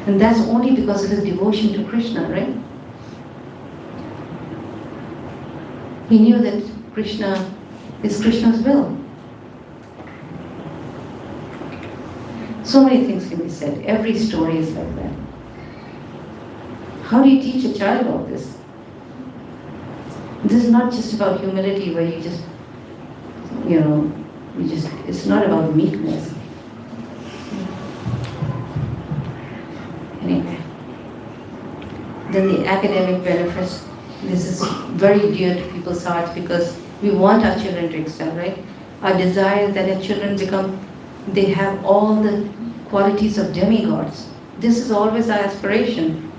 And that's only because of his devotion to Krishna, right? He knew that Krishna is Krishna's will. So many things can be said. Every story is like that. How do you teach a child all this? This is not just about humility where you just, it's not about meekness. Anyway. Then the academic benefits. This is very dear to people's hearts because we want our children to excel, right? Our desire is that our children they have all the qualities of demigods. This is always our aspiration.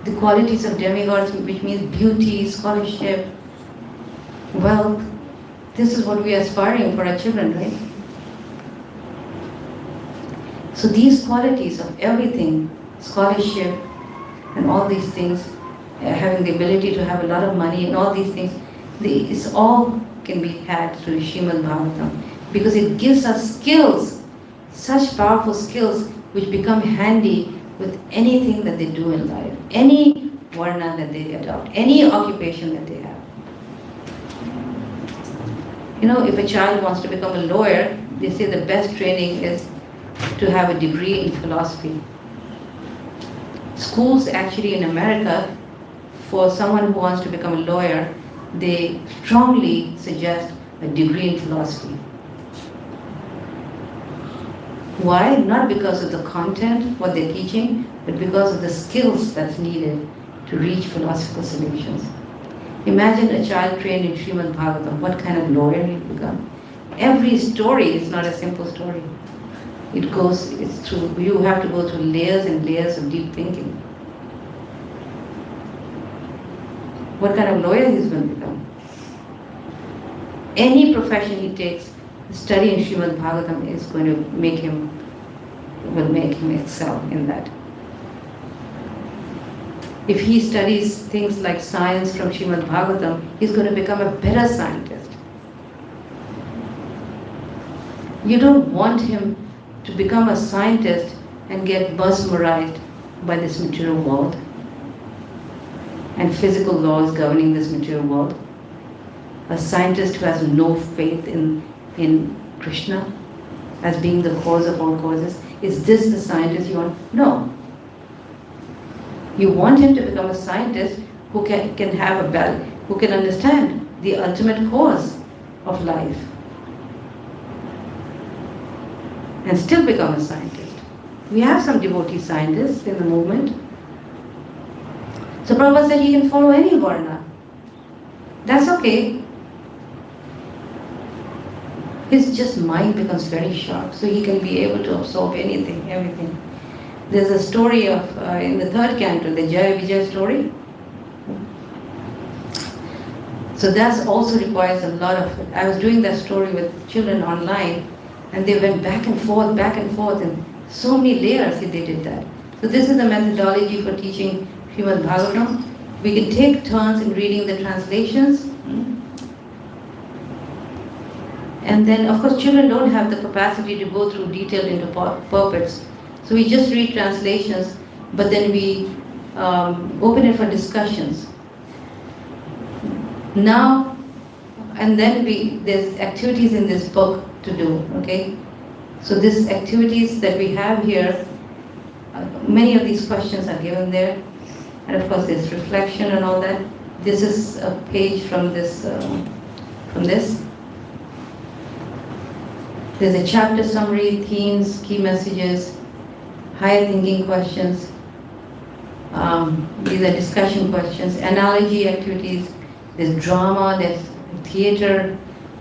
The qualities of demigods, which means beauty, scholarship, wealth. This is what we are aspiring for our children, right? So these qualities of everything, scholarship and all these things, having the ability to have a lot of money and all these things, it's all can be had through Srimad Bhagavatam because it gives us skills, such powerful skills which become handy with anything that they do in life, any varna that they adopt, any occupation that they have. If a child wants to become a lawyer, they say the best training is to have a degree in philosophy. Schools actually in America, for someone who wants to become a lawyer, they strongly suggest a degree in philosophy. Why? Not because of the content, what they're teaching, but because of the skills that's needed to reach philosophical solutions. Imagine a child trained in Srimad Bhagavatam, what kind of lawyer he'll become. Every story is not a simple story. It's through, you have to go through layers and layers of deep thinking. What kind of lawyer he's going to become. Any profession he takes, study in Srimad Bhagavatam is going to make him excel in that. If he studies things like science from Srimad Bhagavatam, he's going to become a better scientist. You don't want him to become a scientist and get mesmerized by this material world and physical laws governing this material world. A scientist who has no faith in Krishna as being the cause of all causes. Is this the scientist you want? No. You want him to become a scientist who can who can understand the ultimate cause of life and still become a scientist. We have some devotee scientists in the movement. So Prabhupada said he can follow any varna. That's okay. His just mind becomes very sharp, so he can be able to absorb anything, everything. There's a story of, in the third canto, the Jaya Vijaya story. So that also requires a lot of, I was doing that story with children online, and they went back and forth, and so many layers they did that. So this is the methodology for teaching Srimad Bhagavatam. We can take turns in reading the translations. And then, of course, children don't have the capacity to go through detailed into purports. So we just read translations, but then we open it for discussions. Now, and then there's activities in this book to do, okay? So these activities that we have here, many of these questions are given there. And of course, there's reflection and all that. This is a page from this. There's a chapter summary, themes, key messages, higher thinking questions. These are discussion questions, analogy activities. There's drama, there's theater,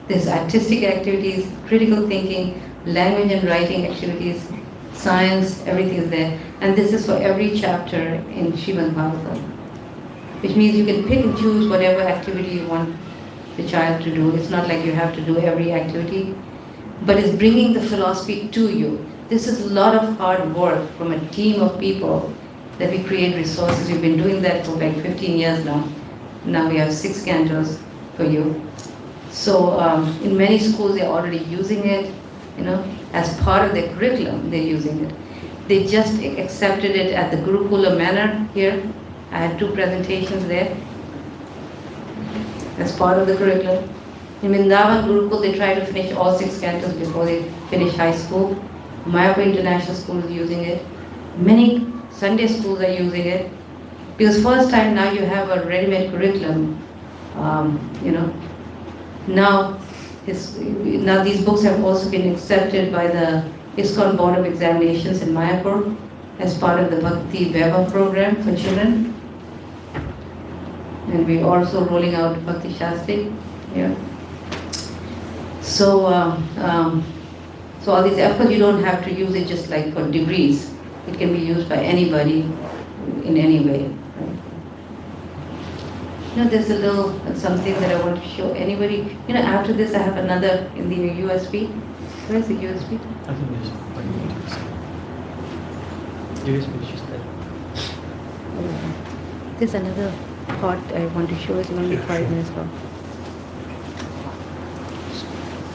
there's artistic activities, critical thinking, language and writing activities, science, everything is there. And this is for every chapter in Srimad Bhagavatam, which means you can pick and choose whatever activity you want the child to do. It's not like you have to do every activity, but it's bringing the philosophy to you. This is a lot of hard work from a team of people that we create resources. We've been doing that for like 15 years now. Now we have 6 cantos for you. So in many schools they're already using it, as part of their curriculum, they're using it. They just accepted it at the Gurukula manner here. I had 2 presentations there as part of the curriculum. In Vrindavan Gurukul, they try to finish all 6 cantos before they finish high school. Mayapur International School is using it. Many Sunday schools are using it. Because first time now you have a ready-made curriculum, Now these books have also been accepted by the ISKCON Board of Examinations in Mayapur as part of the Bhakti Vaibhav program for children. And we're also rolling out Bhakti Shastri here. So all these, of course you don't have to use it just like for degrees. It can be used by anybody in any way. There's a little something that I want to show anybody. After this I have another in the USB. Where's the USB? I think there's USB is just there. There's another part I want to show. It's only 5 minutes long.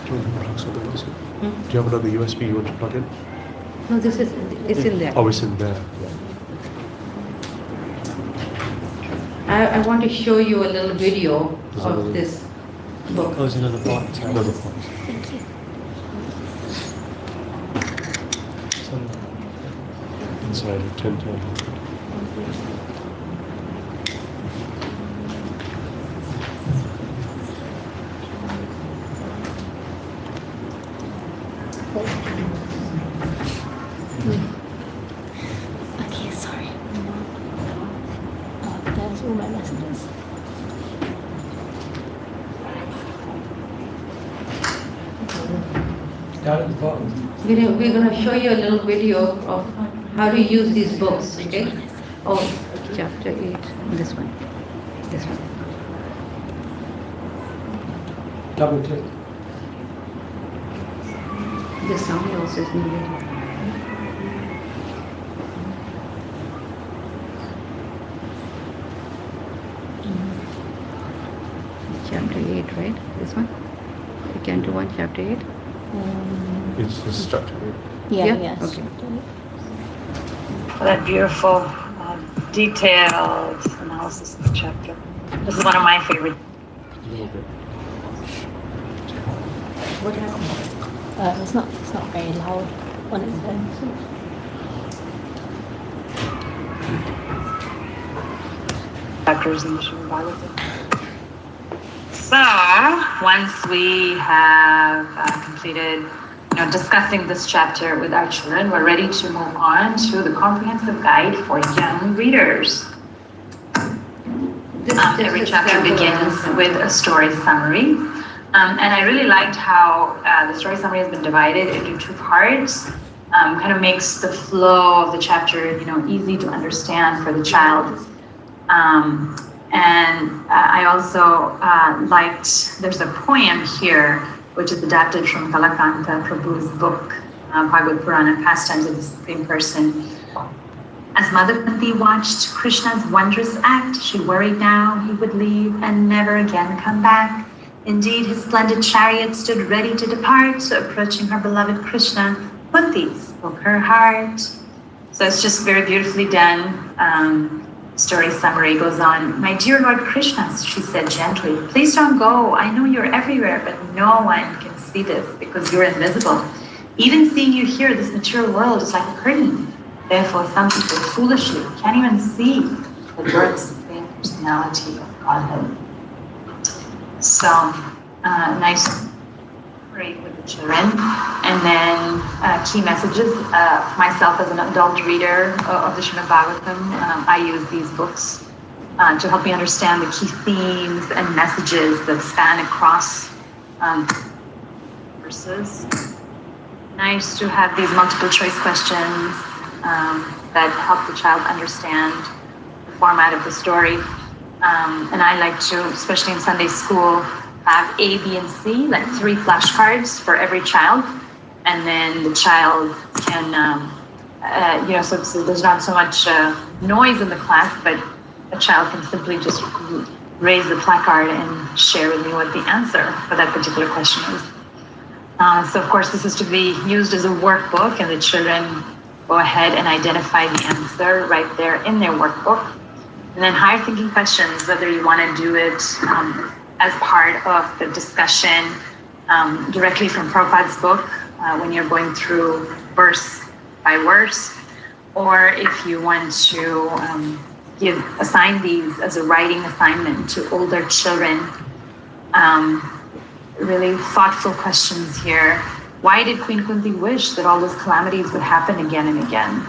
Do you want to plug something else in? Do you have another USB you want to plug in? No, it's in there. Oh, it's in there. I want to show you a little video of this book. Oh, there's another part. Another part. Thank you. Inside of 1010. Okay, sorry. Oh, there's all my messages. Down at the bottom. We're going to show you a little video of how to use these books, okay? Oh, chapter 8, this one. This one. Double click. The sound also is needed. Chapter 8, right? This one? Canto 1, chapter 8? It's the structure. Yeah? Yes. Okay. For that beautiful, detailed analysis of the chapter. This is one of my favorite. A little bit. What happened? It's not very loud on its own. Chapters in the Srimad Bhagavatam. So, once we have completed discussing this chapter with our children, we're ready to move on to the comprehensive guide for young readers. Every chapter begins with a story summary. And I really liked how the story summary has been divided into 2 parts. Kind of makes the flow of the chapter, easy to understand for the child. And I also liked, there's a poem here, which is adapted from Kalakanta Prabhu's book, Bhagavad Purana, Pastimes of the Supreme Person. As Mother Kunti watched Krishna's wondrous act, she worried now he would leave and never again come back. Indeed, his splendid chariot stood ready to depart, so approaching her beloved Krishna, Kunti spoke her heart. So it's just very beautifully done. Story summary goes on. My dear Lord Krishna, she said gently, please don't go. I know you're everywhere, but no one can see this because you're invisible. Even seeing you here, this material world is like a curtain. Therefore, some people foolishly can't even see the birth supreme personality of Godhead. So, nice great with the children. And then key messages. Myself as an adult reader of the Srimad Bhagavatam, I use these books to help me understand the key themes and messages that span across verses. nice to have these multiple choice questions that help the child understand the format of the story. And I like to, especially in Sunday school, have A, B, and C, like 3 flashcards for every child. And then the child can, so there's not so much noise in the class, but a child can simply just raise the placard and share with me what the answer for that particular question is. So of course, this is to be used as a workbook, and the children go ahead and identify the answer right there in their workbook. And then higher thinking questions, whether you want to do it as part of the discussion directly from Prabhupada's book, when you're going through verse by verse, or if you want to assign these as a writing assignment to older children. Really thoughtful questions here. Why did Queen Kunti wish that all those calamities would happen again and again?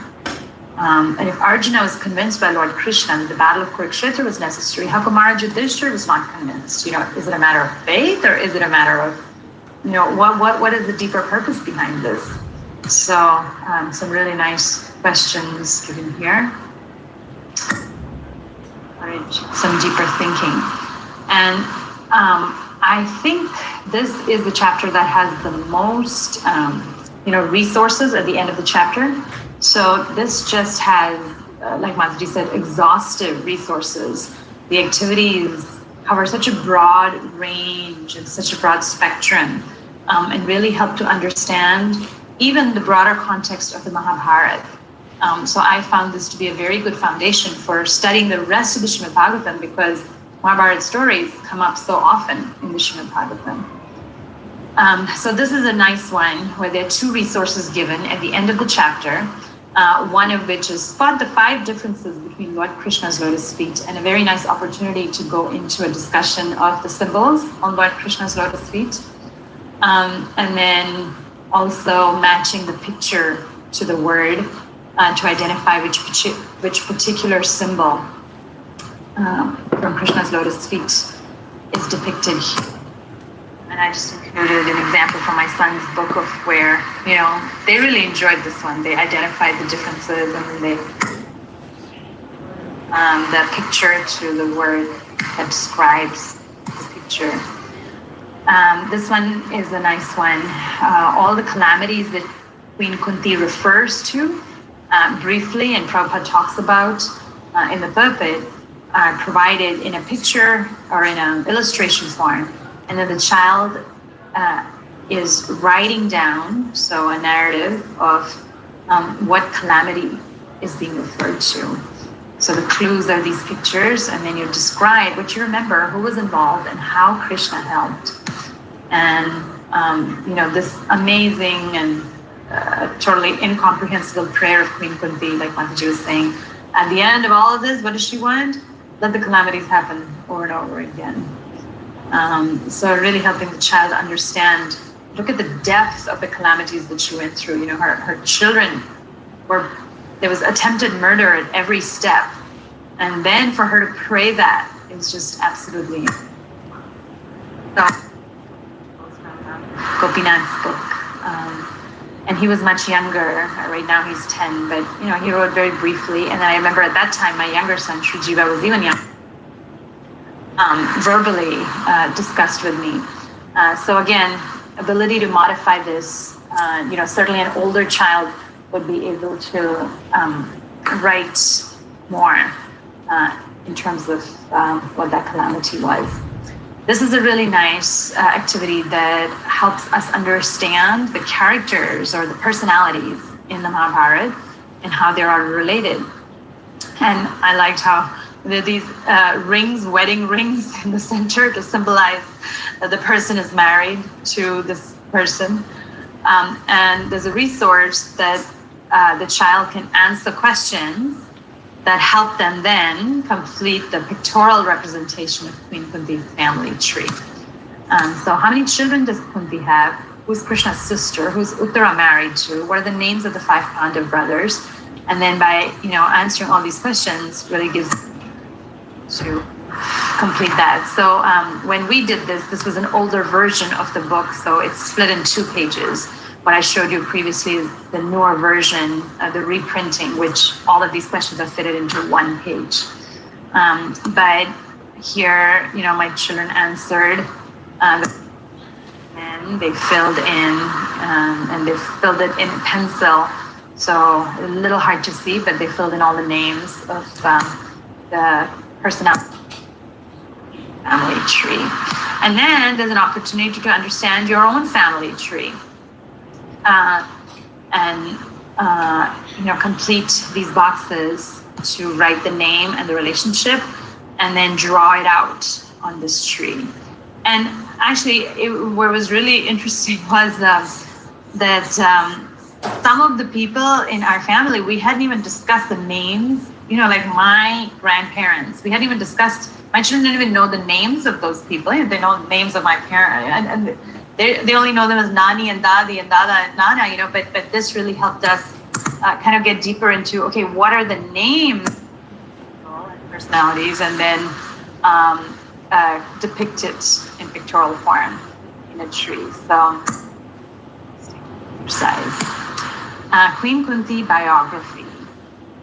And if Arjuna was convinced by Lord Krishna that the battle of Kurukshetra was necessary, how come Maharaja Yudhishthira was not convinced? Is it a matter of faith, or is it a matter of, what is the deeper purpose behind this? So some really nice questions given here. Some deeper thinking. And I think this is the chapter that has the most, resources at the end of the chapter. So this just has, like Mataji said, exhaustive resources. The activities cover such a broad range and such a broad spectrum, and really help to understand even the broader context of the Mahabharata. So I found this to be a very good foundation for studying the rest of the Srimad Bhagavatam, because Mahabharata stories come up so often in the Srimad Bhagavatam. So this is a nice one where there are 2 resources given at the end of the chapter, one of which is spot the 5 differences between Lord Krishna's lotus feet, and a very nice opportunity to go into a discussion of the symbols on Lord Krishna's lotus feet. And then also matching the picture to the word to identify which particular symbol from Krishna's lotus feet is depicted here. And I just included an example from my son's book of where, they really enjoyed this one. They identified the differences, and then they the picture to the word that describes the picture. This one is a nice one. All the calamities that Queen Kunti refers to briefly, and Prabhupada talks about in the pulpit, are provided in a picture or in an illustration form. And then the child is writing down, so a narrative of what calamity is being referred to. So the clues are these pictures, and then you describe what you remember, who was involved, and how Krishna helped. And, this amazing and totally incomprehensible prayer of Queen Kunti, like Mataji was saying, at the end of all of this, what does she want? Let the calamities happen over and over again. So really helping the child understand, look at the depth of the calamities that she went through. Her children there was attempted murder at every step. And then for her to pray that, it was just absolutely. So, Gopinath's book. And he was much younger. Right now he's 10, but he wrote very briefly. And then I remember at that time, my younger son, Sri Jiva, was even young. Verbally discussed with me. So again, ability to modify this, certainly an older child would be able to write more in terms of what that calamity was. This is a really nice activity that helps us understand the characters or the personalities in the Mahabharata and how they are related. And I liked how there are these rings, wedding rings in the center to symbolize that the person is married to this person. And there's a resource that the child can answer questions that help them then complete the pictorial representation of Queen Kunti's family tree. So how many children does Kunti have? Who's Krishna's sister? Who's Uttara married to? What are the names of the 5 Pandav brothers? And then by answering all these questions really gives to complete that. So when we did this was an older version of the book, so it's split in 2 pages. what I showed you previously is the newer version, the reprinting, which all of these questions are fitted into one page. But here, my children answered, and they filled in, and they filled it in pencil. So a little hard to see, but they filled in all the names of the personality family tree. And then there's an opportunity to understand your own family tree. Complete these boxes to write the name and the relationship, and then draw it out on this tree. And actually, what was really interesting was that some of the people in our family, we hadn't even discussed the names. Like my grandparents, we hadn't even discussed. My children didn't even know the names of those people. They know the names of my parents, and they only know them as Nani and Dadi and Dada and Nana. But this really helped us kind of get deeper into, okay, what are the names and personalities, and then depict it in pictorial form in a tree. So, exercise. Queen Kunti biography.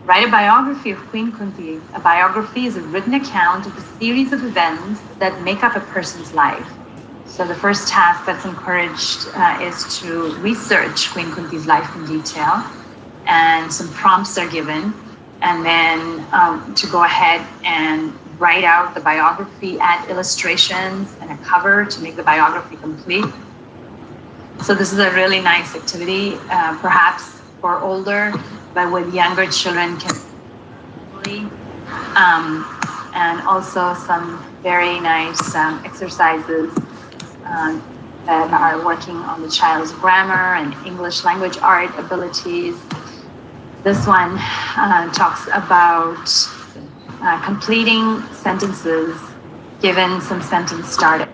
Write a biography of Queen Kunti. A biography is a written account of the series of events that make up a person's life. So the first task that's encouraged is to research Queen Kunti's life in detail, and some prompts are given, and then to go ahead and write out the biography, add illustrations and a cover to make the biography complete. So this is a really nice activity, perhaps for older, but with younger children can and also some very nice exercises that are working on the child's grammar and English language art abilities. This one talks about completing sentences given some sentence started.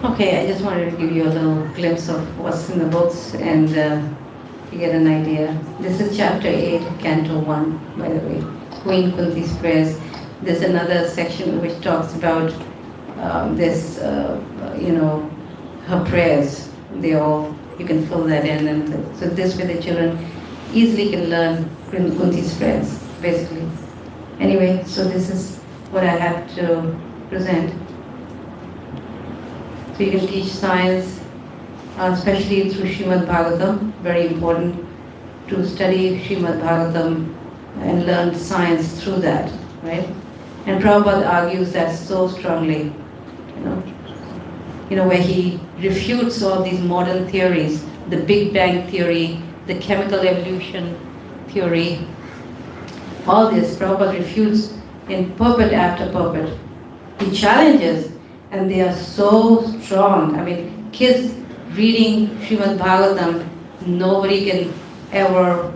Okay, I just wanted to give you a little glimpse of what's in the books, and you get an idea. This is chapter 8, canto 1, by the way, Queen Kunti's prayers. There's another section which talks about her prayers. You can fill that in, and so this way the children easily can learn Kunti's prayers, basically. Anyway, so this is what I have to present. So you can teach science, especially through Srimad Bhagavatam. Very important to study Srimad Bhagavatam and learn science through that, right? And Prabhupada argues that so strongly, where he refutes all these modern theories, the Big Bang theory, the chemical evolution theory, all this Prabhupada refutes in purport after purport. He challenges, and they are so strong. I mean, kids reading Srimad Bhagavatam, nobody can ever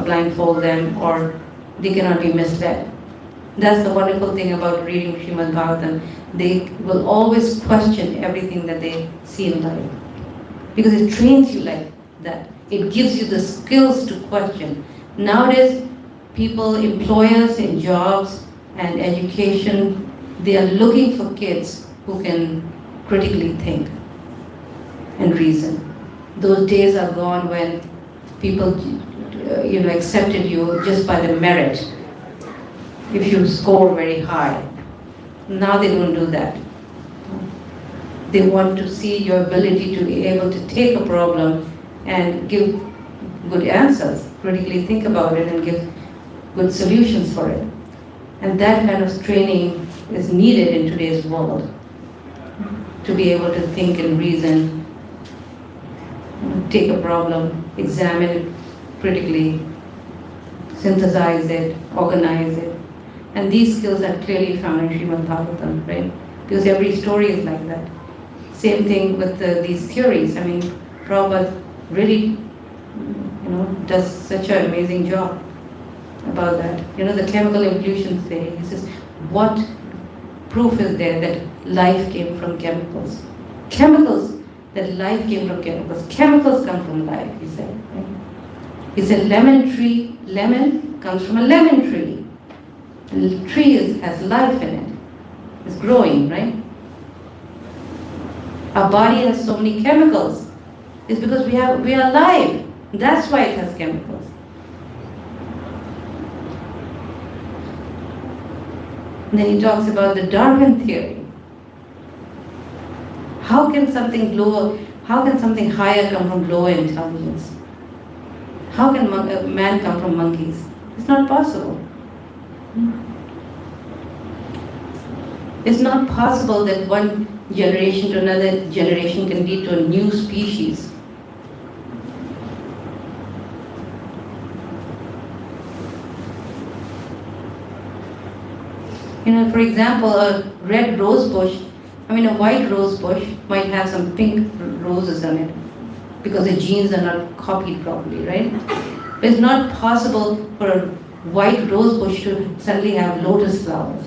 blindfold them, or they cannot be misled. That's the wonderful thing about reading Srimad Bhagavatam. They will always question everything that they see in life, because it trains you like that. It gives you the skills to question. Nowadays, people, employers in jobs and education, they are looking for kids who can critically think and reason. Those days are gone when people, accepted you just by the merit, if you score very high. Now they don't do that. They want to see your ability to be able to take a problem and give good answers, critically think about it and give good solutions for it. And that kind of training is needed in today's world, to be able to think and reason, take a problem, examine it critically, synthesize it, organize it. And these skills are clearly found in Srimad Bhagavatam, right? Because every story is like that. Same thing with these theories. I mean, Prabhupada really, does such an amazing job about that. The chemical evolution theory. He says, what proof is there that life came from chemicals? That life came from chemicals. Chemicals come from life, he said. Right? He said, lemon comes from a lemon tree. The tree has life in it. It's growing, right? Our body has so many chemicals. It's because we are alive. That's why it has chemicals. And then he talks about the Darwin theory. How can something higher come from lower intelligence? How can man come from monkeys? It's not possible. It's not possible that one generation to another generation can lead to a new species. For example, a white rose bush might have some pink roses on it because the genes are not copied properly, right? But it's not possible for a white rose bush to suddenly have lotus flowers.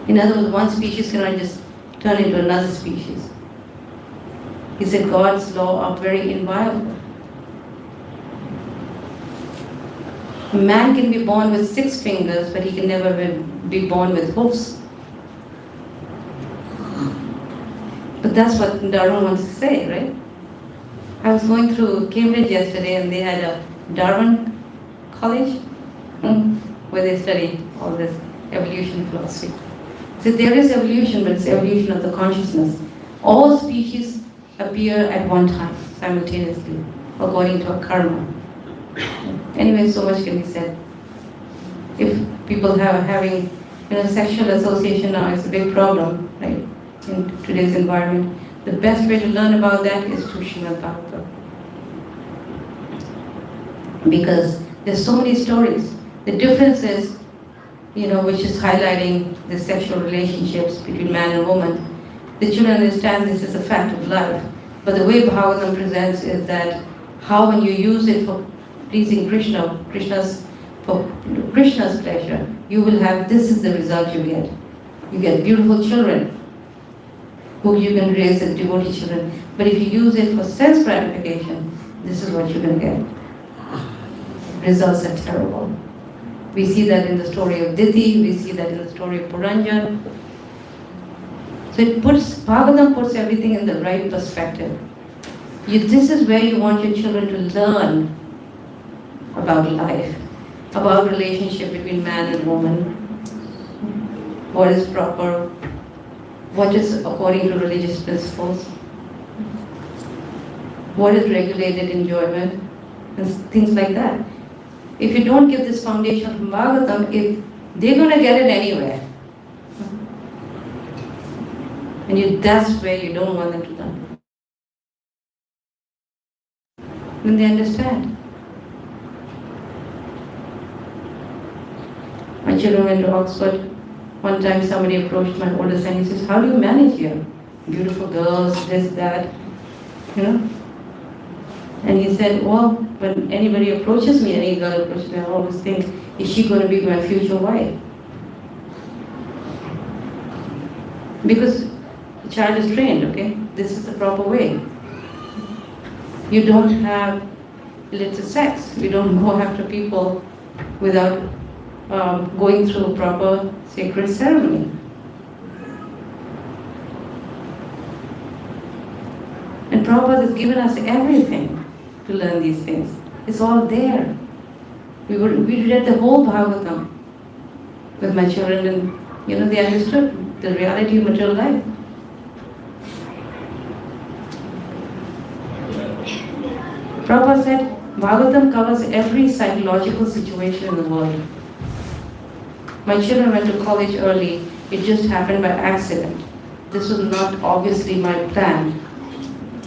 In other words, one species cannot just turn into another species. He said God's law are very inviolable. A man can be born with 6 fingers, but he can never be born with hoofs. But that's what Darwin wants to say, right? I was going through Cambridge yesterday and they had a Darwin college where they study all this evolution philosophy. So there is evolution, but it's evolution of the consciousness. All species appear at one time, simultaneously, according to a karma. Anyway, so much can be said. If people having sexual association now is a big problem, right? In today's environment, the best way to learn about that is through Srimad Bhagavatam. Because there's so many stories. The difference is, which is highlighting the sexual relationships between man and woman. The children understand this is a fact of life. But the way Bhagavatam presents is that how when you use it for pleasing Krishna's pleasure, you will have, this is the result you get. You get beautiful children who you can raise as devotee children. But if you use it for sense gratification, this is what you're going to get. Results are terrible. We see that in the story of Diti, we see that in the story of Puranjan. So Bhagavatam puts everything in the right perspective. This is where you want your children to learn about life, about relationship between man and woman, what is proper, what is according to religious principles, what is regulated enjoyment, and things like that. If you don't give this foundation from Bhagavatam, they're going to get it anywhere. And that's where you don't want them to learn. When they understand. My children went to Oxford. One time somebody approached my oldest and he says, how do you manage here? Beautiful girls, this, that, And he said, well, when anybody approaches me, any girl approaches me, I always think, is she going to be my future wife? Because the child is trained, okay? This is the proper way. You don't have illicit sex. You don't go after people without going through a proper sacred ceremony. And Prabhupada has given us everything to learn these things. It's all there. We read the whole Bhagavatam with my children and they understood the reality of material life. Prabhupada said, Bhagavatam covers every psychological situation in the world. My children went to college early. It just happened by accident. This was not obviously my plan.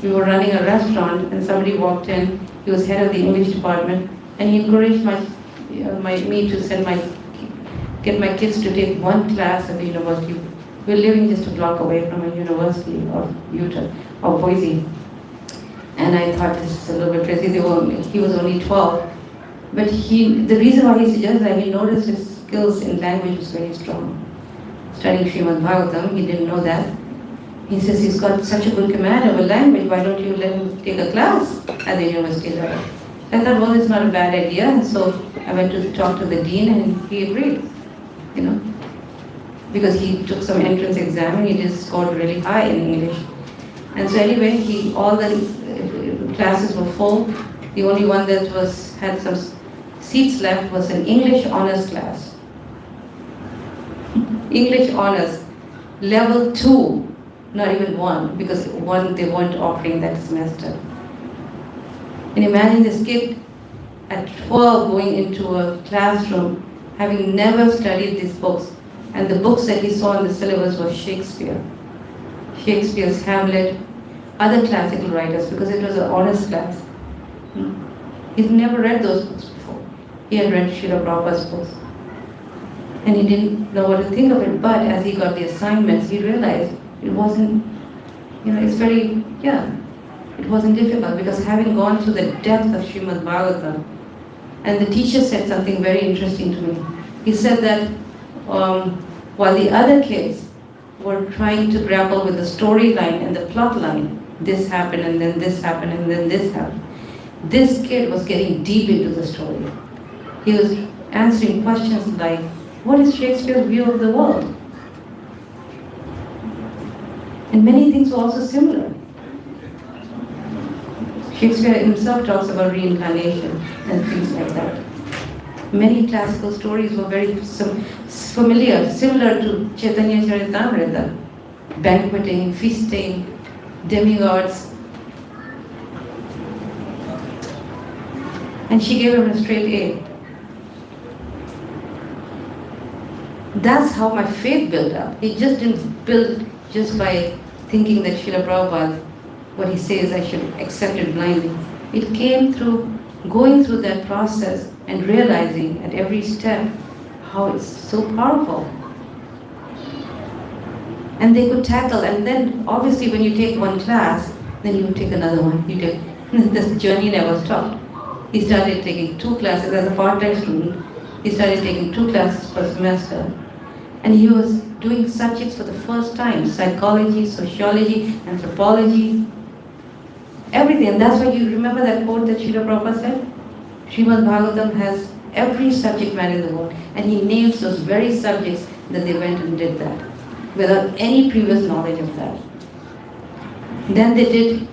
We were running a restaurant and somebody walked in. He was head of the English department and he encouraged me to get my kids to take one class at the university. We're living just a block away from a university of Utah, or Boise. And I thought, this is a little bit crazy. He was only 12. But the reason why he suggested that, he noticed his skills in language was very strong. Studying Srimad Bhagavatam, he didn't know that. He says he's got such a good command of a language, why don't you let him take a class at the university level? I thought, well, it's not a bad idea. And so I went to talk to the dean and he agreed, Because he took some entrance exam and he just scored really high in English. And so anyway, all the classes were full. The only one that had some seats left was an English honors class. English honors, level 2, not even 1, because 1 they weren't offering that semester. And imagine this kid at 12 going into a classroom, having never studied these books. And the books that he saw in the syllabus was Shakespeare. Shakespeare's Hamlet, other classical writers, because it was an honors class. He'd never read those books before. He had read Srila Prabhupada's books. And he didn't know what to think of it, but as he got the assignments, he realized it wasn't, it wasn't difficult, because having gone through the depth of Srimad Bhagavatam, and the teacher said something very interesting to me. He said that while the other kids were trying to grapple with the storyline and the plot line, this happened and then this happened and then this happened, this kid was getting deep into the story. He was answering questions like, what is Shakespeare's view of the world? And many things were also similar. Shakespeare himself talks about reincarnation and things like that. Many classical stories were very familiar, similar to Chaitanya Charitamrita. Banqueting, feasting, demigods. And she gave him a straight A. That's how my faith built up. It just didn't build just by thinking that Srila Prabhupada, what he says, I should accept it blindly. It came through going through that process and realizing at every step how it's so powerful. And they could tackle, and then obviously when you take one class, then you take another one. This journey never stopped. He started taking 2 classes as a part-time student. He started taking 2 classes per semester. And he was doing subjects for the first time, psychology, sociology, anthropology, everything. And that's why you remember that quote that Srila Prabhupada said? Srimad Bhagavatam has every subject matter in the world. And he names those very subjects that they went and did that, without any previous knowledge of that. Then they did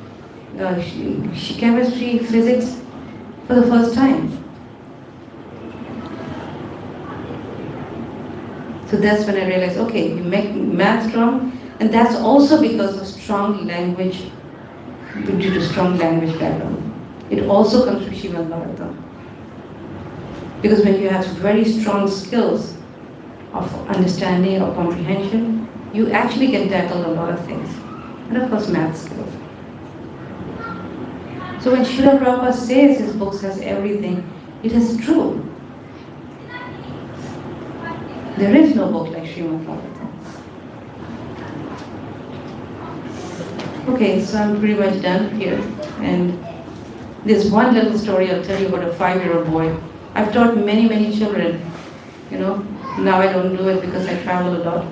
chemistry, physics for the first time. So that's when I realized, okay, you make math strong, and that's also because of strong language, due to strong language background. It also comes from Srimad Bhagavatam. Because when you have very strong skills of understanding or comprehension, you actually can tackle a lot of things. And of course, math skills. So when Srila Prabhupada says his books has everything, it is true. There is no book like Srimad Bhagavatam. Okay, so I'm pretty much done here. And there's one little story I'll tell you about a 5-year-old boy. I've taught many, many children, Now I don't do it because I travel a lot.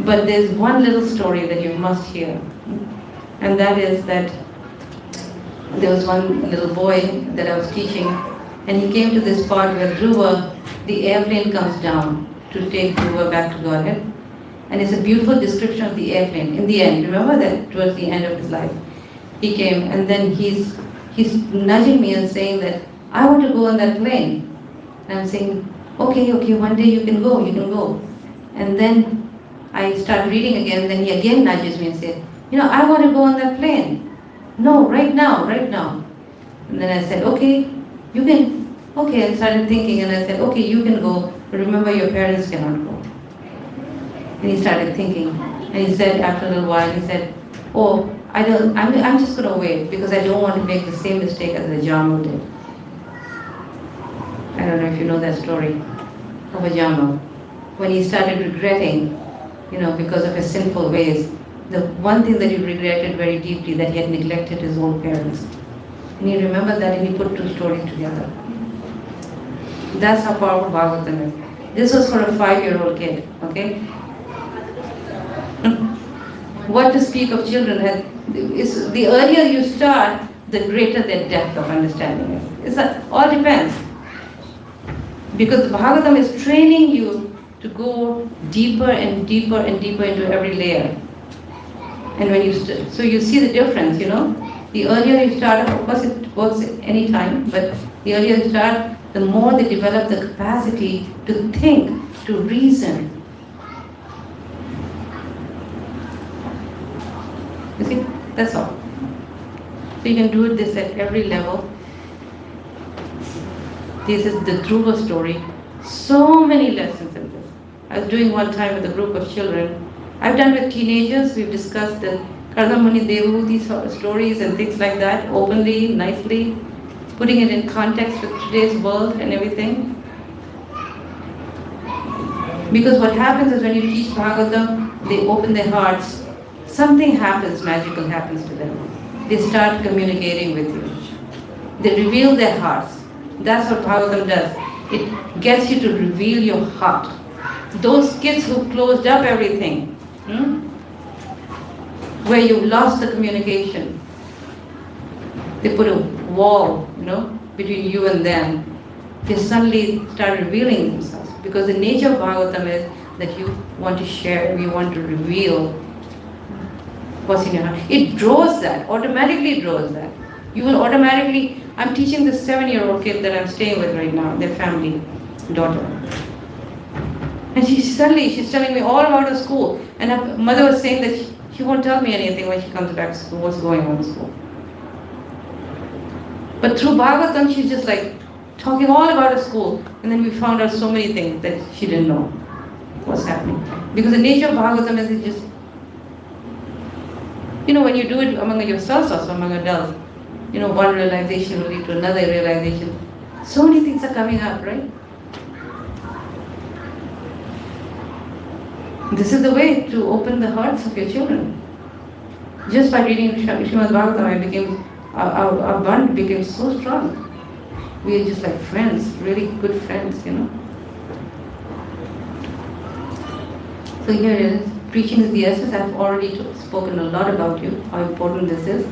But there's one little story that you must hear. And that is that there was one little boy that I was teaching, and he came to this part where Dhruva, the airplane comes down to take Dhruva back to Godhead. And it's a beautiful description of the airplane. In the end, remember that towards the end of his life, he came, and then he's nudging me and saying that, I want to go on that plane. And I'm saying, okay, one day you can go. And then I start reading again, then he again nudges me and says, I want to go on that plane. No, right now. And then I said, okay, you can. Okay, I started thinking, and I said, okay, you can go, but remember your parents cannot go. And he started thinking, and he said after a little while, he said, oh, I'm just going to wait, because I don't want to make the same mistake as the Jamu did. I don't know if you know that story of a Jamu. When he started regretting, because of his sinful ways, the one thing that he regretted very deeply, that he had neglected his own parents. And he remembered that, and he put 2 stories together. That's how powerful Bhagavatam is. This was for a 5-year-old kid, okay? What to speak of children, the earlier you start, the greater their depth of understanding is. All depends. Because the Bhagavatam is training you to go deeper and deeper and deeper into every layer. And when you so you see the difference, you know. The earlier you start, of course it works at any time, but the earlier you start, the more they develop the capacity to think, to reason. You see, that's all. So you can do this at every level. This is the Dhruva story. So many lessons in this. I was doing one time with a group of children. I've done with teenagers. We've discussed the Karnamani Devuti stories and things like that, openly, nicely, putting it in context with today's world and everything. Because what happens is when you teach Bhagavatam, they open their hearts. Something happens, magical happens to them. They start communicating with you. They reveal their hearts. That's what Bhagavatam does. It gets you to reveal your heart. Those kids who closed up everything, where you lost the communication, they put a wall, between you and them. They suddenly start revealing themselves. Because the nature of Bhagavatam is that you want to share, you want to reveal what's in your heart. It draws that, automatically draws that. You will automatically, I'm teaching this 7-year-old kid that I'm staying with right now, their family, daughter. And she's telling me all about her school. And her mother was saying that she won't tell me anything when she comes back to school, what's going on in school. But through Bhagavatam, she's just like talking all about her school. And then we found out so many things that she didn't know what's happening. Because the nature of Bhagavatam is it just, when you do it among yourselves also, among adults, one realization will lead to another realization. So many things are coming up, right? This is the way to open the hearts of your children. Just by reading Srimad Bhagavatam, our bond became so strong. We are just like friends, really good friends, So here it is. Preaching is the essence. I've already spoken a lot about you, how important this is.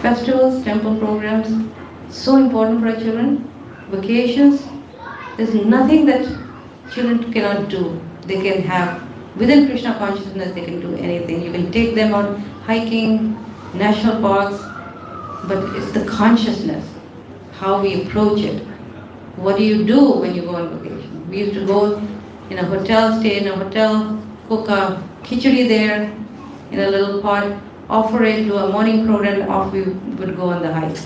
Festivals, temple programs, so important for our children. Vacations, there's nothing that children cannot do. They can have, within Krishna consciousness, they can do anything. You can take them on hiking, national parks, but it's the consciousness, how we approach it. What do you do when you go on vacation? We used to go in a hotel, stay in a hotel, cook a khichdi there in a little pot, offer it, do a morning program, off we would go on the hike.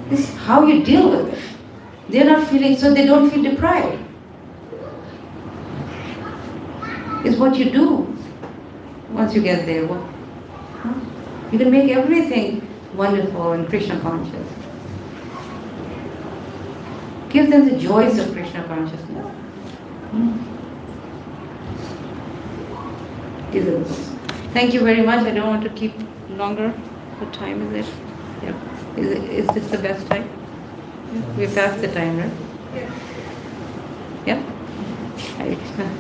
This is how you deal with it. They're not feeling, so they don't feel deprived. It's what you do once you get there. You can make everything wonderful and Krishna conscious. Give them the joys of Krishna consciousness. Give them this. Thank you very much. I don't want to keep longer. What time is it? Yeah. Is this the best time? Yeah. We're past the time, right? Yeah? Hare Krishna.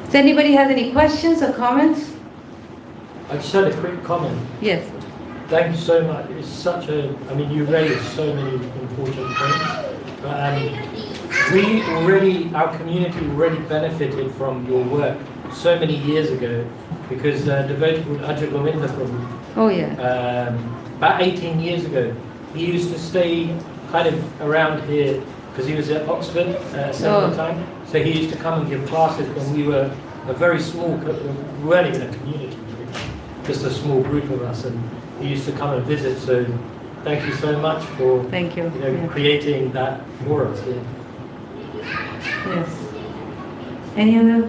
Does anybody have any questions or comments? I just had a quick comment. Yes. Thank you so much. It's such a, you raised so many important points. But our community already benefited from your work so many years ago, because a devotee called Ajay Govinda Prabhu, Oh yeah. about 18 years ago, he used to stay kind of around here because he was at Oxford at some time. So he used to come and give classes when we were a very small, we weren't even a community, just a small group of us, and he used to come and visit. So thank you so much for Thank you. creating that for us. Yeah. Yes. Any other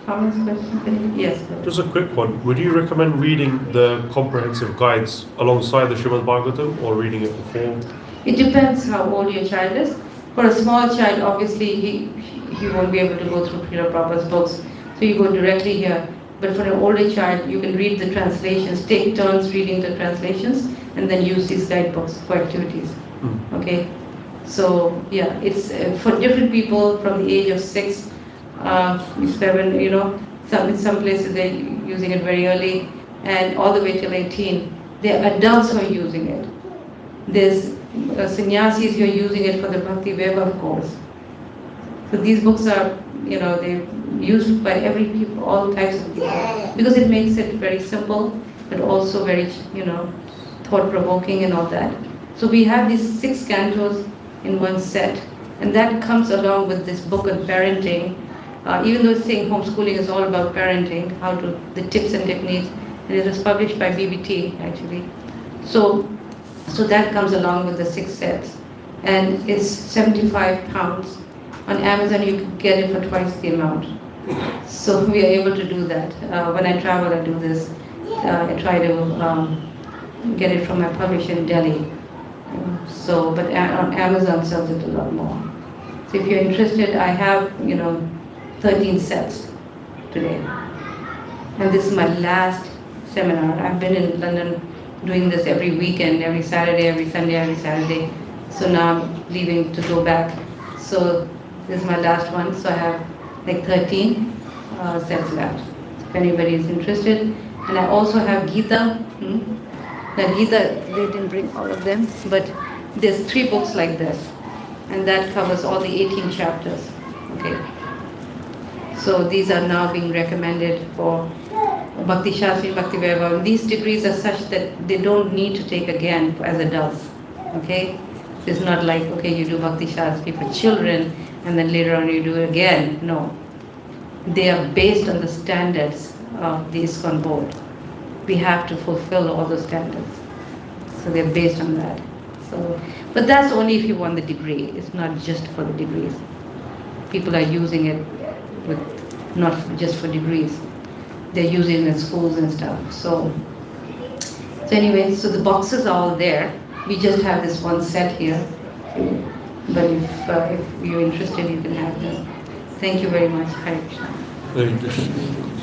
comments, questions? Yes. Just a quick one. Would you recommend reading the comprehensive guides alongside the Srimad Bhagavatam or reading it before? It depends how old your child is. For a small child, obviously, he won't be able to go through Srila Prabhupada's books, so you go directly here. But for an older child, you can read the translations, take turns reading the translations, and then use these guidebooks for activities. Okay? So, yeah, it's for different people from the age of 6, 7, in some places they're using it very early, and all the way till 18. There are adults who are using it. There's sannyasis who are using it for the Bhakti Vaibhav course. So these books are, they used by every people, all types of people, because it makes it very simple, but also very, thought-provoking and all that. So we have these 6 cantos in one set, and that comes along with this book on parenting. Even though it's saying homeschooling is all about parenting, the tips and techniques, and it was published by BBT actually. So that comes along with the 6 sets, and it's 75 pounds. On Amazon, you can get it for twice the amount. So we are able to do that. When I travel, I do this. I try to get it from my publisher in Delhi. But on Amazon sells it a lot more. So if you're interested, I have 13 sets today. And this is my last seminar. I've been in London doing this every weekend, every Saturday, every Sunday, every Saturday. So now I'm leaving to go back. So this is my last one. So I have like 13 sets left, if anybody is interested. And I also have Gita. Now Gita, they didn't bring all of them, but there's 3 books like this. And that covers all the 18 chapters. Okay. So these are now being recommended for Bhakti Shastri, Bhakti Vaibhav. These degrees are such that they don't need to take again as adults. Okay? It's not like, okay, you do Bhakti Shastri for children and then later on you do it again. No. They are based on the standards of the ISKCON board. We have to fulfill all the standards. So they're based on that. But that's only if you want the degree. It's not just for the degrees. People are using it not just for degrees. They're using it in schools and stuff. So anyway, so the boxes are all there. We just have this one set here. But if you're interested, you can have this. Thank you very much. Hare Krishna. Very interesting.